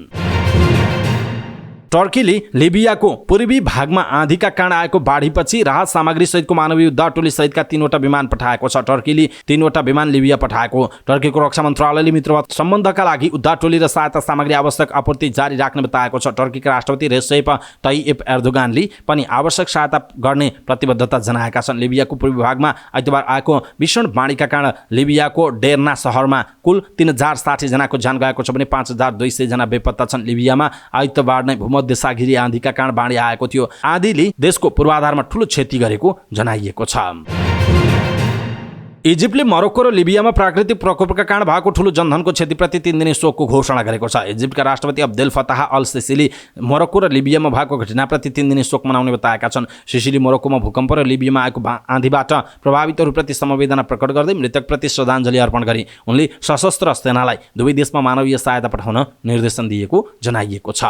टर्कीले लिबियाको पूर्वी भागमा आँधीका कारण आएको बाढीपछि राहत सामग्री सहितको मानवीय उद्धार टोली सहितका 3वटा विमान पठाएको छ। टर्कीले 3वटा विमान लिबिया पठाएको। टर्कीको रक्षा मन्त्रालयले मित्रवत सम्बन्धका लागि उद्धार टोली र सहायता सामग्री आवश्यक आपूर्ति जारी राख्ने बताएको छ। टर्कीका राष्ट्रपति रेसेप तय्यिप एर्दोगानले पनि आवश्यक सहायता गर्ने प्रतिबद्धता जनाएका छन्। लिबियाको पूर्वी भागमा आइतबार आएको भीषण बाढीका कारण लिबियाको डेर्ना शहरमा कुल 3060 जनाको ज्यान गएको छ भने 5200 जना बेपत्ता छन्। लिबियामा आइतबार नै मध्य सागरी आँधीका कारण बाढी आएको थियो। आँधीले देशको पूर्वाधारमा ठूलो क्षति गरेको जनाइएको छ। इजिप्टले मोरक्को र लिबियामा प्राकृतिक प्रकोपका कारण भएको ठूलो जनधनको क्षतिप्रति 3 दिने शोकको घोषणा गरेको छ। इजिप्टका राष्ट्रपति अब्देल फताह अल सिसीले मोरक्को र लिबियामा भएको घटनाप्रति 3 दिने शोक मनाउने बताएका छन्। सिसीले मोरक्कोमा भूकम्प र लिबियामा आएको आँधीबाट प्रभावितहरूप्रति समवेदना प्रकट गर्दै मृतकप्रति श्रद्धाञ्जली अर्पण गरे। उनले सशस्त्र सेनालाई दुवै देशमा मानवीय सहायता पठाउन निर्देशन दिएको जनाइएको छ।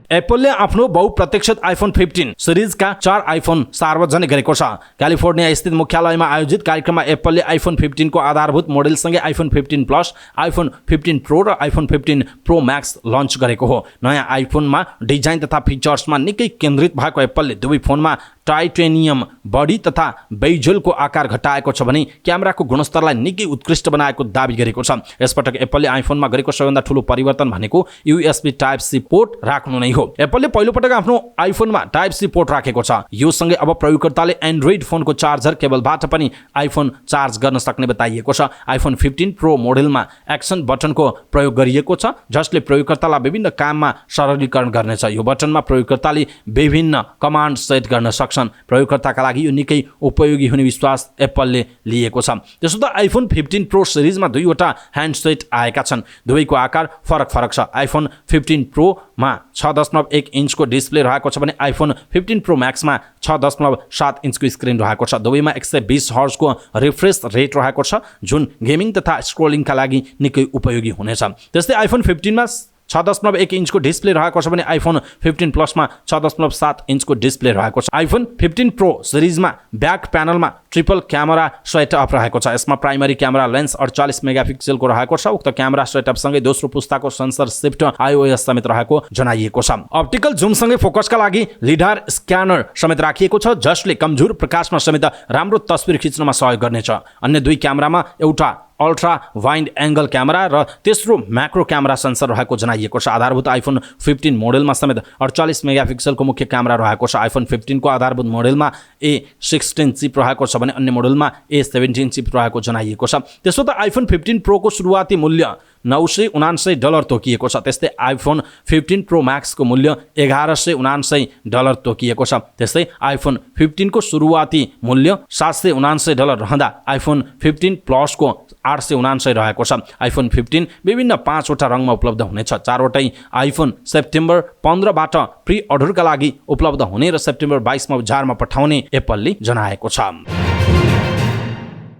एप्पलले आफ्नो बहुप्रतीक्षित आइफोन 15 सिरिजका 4 आइफोन सार्वजनिक गरेको छ। क्यालिफोर्निया स्थित मुख्यालयमा आयोजित कार्यक्रममा एप्पलले आइफोन 15 को आधारभूत मोडेलसँगै आइफोन 15 प्लस, आइफोन 15 प्रो र आइफोन 15 प्रो म्याक्स लन्च गरेको हो। नयाँ आइफोनमा डिजाइन तथा फिचर्समा निकै केन्द्रित भएको एप्पलले दुवै फोनमा टाइटेनियम बडी तथा बेजलको आकार घटाएको छ भने क्यामेराको गुणस्तरलाई निकै उत्कृष्ट बनाएको दाबी गरेको छ। यसपटक एप्पलले आइफोनमा गरेको सबैभन्दा ठूलो परिवर्तन भनेको USB टाइप सी पोर्ट राख्नु नै हो। एप्पलले पहिलोपटक आफ्नो आइफोनमा टाइप सी पोर्ट राखेको छ। यो सँगै अब प्रयोगकर्ताले एन्ड्रोइड फोनको चार्जर केबलबाट पनि आइफोन चार्ज गर्न सक्ने बताइएको छ। आइफोन 15 प्रो मोडेलमा एक्सन बटनको प्रयोग गरिएको छ जसले प्रयोगकर्तालाई विभिन्न काममा सरलीकरण गर्नेछ। यो बटनमा प्रयोगकर्ताले विभिन्न कमान्ड सेट गर्न सक्छ। सक्छन्। प्रयोगकर्ताका लागि यो निकै उपयोगी हुने विश्वास एप्पलले लिएको छ। त्यसो त आइफोन 15 प्रो सिरिजमा दुईवटा ह्यान्डसेट आएका छन्। दुवैको आकार फरक छ। आइफोन 15 प्रोमा 6.1 इन्चको डिस्प्ले रहेको छ भने आइफोन 15 प्रो म्याक्समा 6.7 इन्चको स्क्रिन रहेको छ। दुवैमा 120 हर्जको रिफ्रेश रेट रहेको छ, जुन गेमिङ तथा स्क्रोलिङका लागि निकै उपयोगी हुनेछ। त्यस्तै आइफोन 15मा 6.1 इन्चको डिस्प्ले रहेको छ भने आइफोन 15 प्लसमा 6.7 इन्चको डिस्प्ले रहेको छ। आइफोन 15 प्रो सिरिजमा ब्याक प्यानलमा ट्रिपल क्यामेरा सेटअप रहेको छ। यसमा प्राइमरी क्यामेरा लेन्स 48 मेगापिक्सलको रहेको छ। उक्त क्यामेरा सेटअपसँगै दोस्रो पुस्ताको सेन्सर शिफ्ट iOS समेत रहेको जनाइएको छ। अप्टिकल जुमसँगै फोकसका लागि लिडार स्क्यानर समेत राखिएको छ, जसले कमजोर प्रकाशमा समेत राम्रो तस्बिर खिच्नमा सहयोग गर्नेछ। अन्य दुई क्यामेरामा एउटा अल्ट्रा वाइड एङ्गल क्यामेरा र तेस्रो म्याक्रो क्यामेरा सेन्सर रहेको जनाइएको छ। आधारभूत आइफोन 15 मोडेलमा समेत 48 मेगापिक्सलको मुख्य क्यामेरा रहेको छ। आइफोन 15 को आधारभूत मोडेलमा A16 चिप रहेको छ भने अन्य मोडेलमा A17 चिप रहेको जनाइएको छ। त्यसो त आइफोन 15 प्रोको सुरुवाती मूल्य $979 तोकिएको छ। त्यस्तै आइफोन 15 प्रो म्याक्सको मूल्य $1179 तोकिएको छ। त्यस्तै आइफोन 15 को सुरुवाती मूल्य $779 रहँदा आइफोन 15 प्लसको $879 रहेको छ। आइफोन 15 विभिन्न 5वटा रङमा उपलब्ध हुनेछ। 4वटै आइफोन सेप्टेम्बर 15बाट प्री अर्डरका लागि उपलब्ध हुने र सेप्टेम्बर 22मा बजारमा पठाउने एप्पलले जनाएको छ।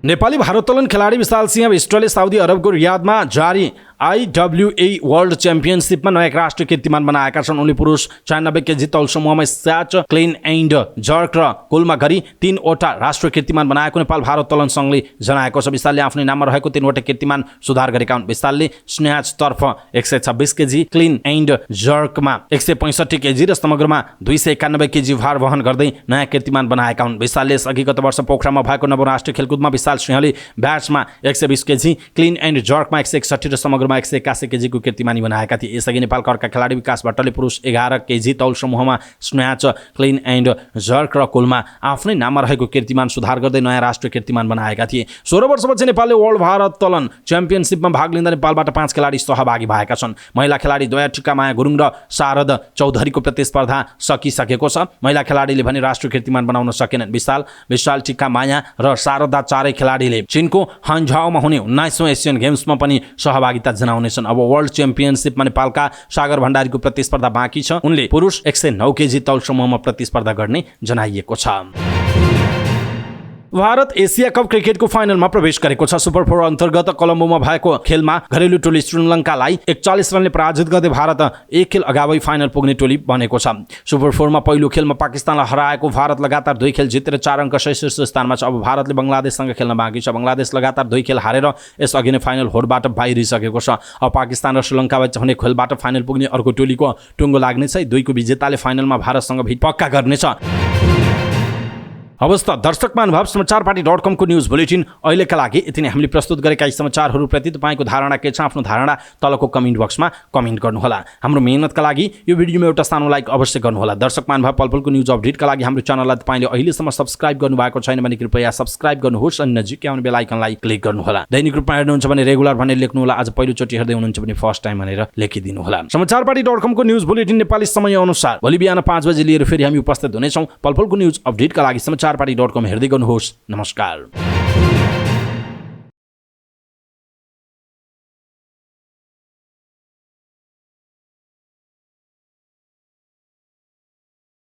नेपाली भारोत्तोलन खेलाडी विशाल सिंह विष्टले साउदी अरबको रियादमा जारी IWA वर्ल्ड च्याम्पियनसिपमा नयाँ राष्ट्रिय कीर्तिमान बनाएका छन्। उनले पुरुष 96 केजी तौल समूहमा स्याच, क्लिन एन्ड जर्क र कुलमा गरी 3वटा राष्ट्रिय कीर्तिमान बनाएको नेपाल भारोत्तोलन सङ्घले जनाएको छ। विशालले आफ्नै नाममा रहेको 3वटा कीर्तिमान सुधार गरेका हुन्। विशालले स्न्याचतर्फ 126 केजी, क्लिन एन्ड जर्कमा 165 केजी र समग्रमा 291 केजी भार वहन गर्दै नयाँ कीर्तिमान बनाएका हुन्। विशालले यसअघि गत वर्ष पोखरामा भएको नवराष्ट्रिय खेलकुदमा विशाल सिंहले ब्याचमा 120 केजी, क्लिन एन्ड जर्कमा 161 र समग्रमा 181 केजीको कीर्तिमानी बनाएका थिए। यसअघि नेपालका अर्का खेलाडी विकास भट्टले पुरुष 11 केजी तौल समूहमा स्न्याच, क्लिन एन्ड जर्क र कुलमा आफ्नै नाममा रहेको कीर्तिमान सुधार गर्दै नयाँ राष्ट्रिय कीर्तिमान बनाएका थिए। 16 वर्षपछि नेपालले वर्ल्ड भारोत्तोलन च्याम्पियनसिपमा भाग लिँदा नेपालबाट 5 खेलाडी सहभागी भएका छन्। महिला खेलाडी दया टिकामाया गुरुङ र शारद चौधरीको प्रतिस्पर्धा सकिसकेको छ। महिला खेलाडीले भने राष्ट्रिय कीर्तिमान बनाउन सकेनन्। विशाल टिकामाया र शारदा चारै खेलाडीले चीनको हान्झाओमा हुने 19औं एसियन गेम्समा पनि सहभागिता जनाउनेछन्। अब वर्ल्ड च्याम्पियनसिपमा नेपालका सागर भण्डारीको प्रतिस्पर्धा बाँकी छ। उनले पुरुष 109 केजी तौल समूहमा प्रतिस्पर्धा गर्ने जनाइएको छ। भारत एसिया कप क्रिकेटको फाइनलमा प्रवेश गरेको छ। सुपर 4 अन्तर्गत कोलम्बोमा भएको खेलमा घरेलु टोली श्रीलङ्कालाई 41 रनले पराजित गर्दै भारत एक खेल अगावै फाइनल पुग्ने टोली बनेको छ। सुपर 4 मा पहिलो खेलमा पाकिस्तानलाई हराएको भारत लगातार 2 खेल जितेर 4 अङ्क शीर्ष स्थानमा छ। अब भारतले बङ्गलादेशसँग खेल्न बाँकी छ। बङ्गलादेश लगातार 2 खेल हारेर यसअघि नै फाइनल होडबाट बाहिरिसकेको छ। अब पाकिस्तान र श्रीलङ्काबीच हुने खेलबाट फाइनल पुग्ने अर्को टोलीको टुङ्गो लाग्नेछ। दुईको विजेताले फाइनलमा भारतसँग भिड पक्का गर्नेछ। अवस्था दर्शक महानुभाव समाचारपाटी.com को न्यूज बुलेटिन अहिलेका लागि यति नै। हामीले प्रस्तुत गरेका यी समाचारहरूप्रति तपाईँको धारणा के छ? आफ्नो धारणा तलको कमेन्ट बक्समा कमेन्ट गर्नुहोला। हाम्रो मेहनतका लागि यो भिडियोमा एउटा सानो लाइक अवश्य गर्नुहोला। दर्शक महानुभाव पलपलको न्यूज अपडेटका लागि हाम्रो च्यानललाई तपाईँले अहिलेसम्म सब्स्क्राइब गर्नुभएको छैन भने कृपया सब्स्क्राइब गर्नुहोस् अनि नजिकै आउने बेल आइकनलाई क्लिक गर्नुहोला। दैनिक रूपमा हेर्नुहुन्छ भने रेगुलर भनेर लेख्नुहोला। आज पहिलोचोटि हेर्दै हुनुहुन्छ भने फर्स्ट टाइम भनेर लेखिदिनुहोला। समाचारपाटी.com को न्यूज बुलेटिन नेपाली समय अनुसार भोलि बिहान 5 बजे लिएर फेरि हामी उपस्थित हुनेछौँ। पलपलको न्यूज अपडेटका लागि समाचारपाटी.com हेर्दै गर्नुहोस्। नमस्कार।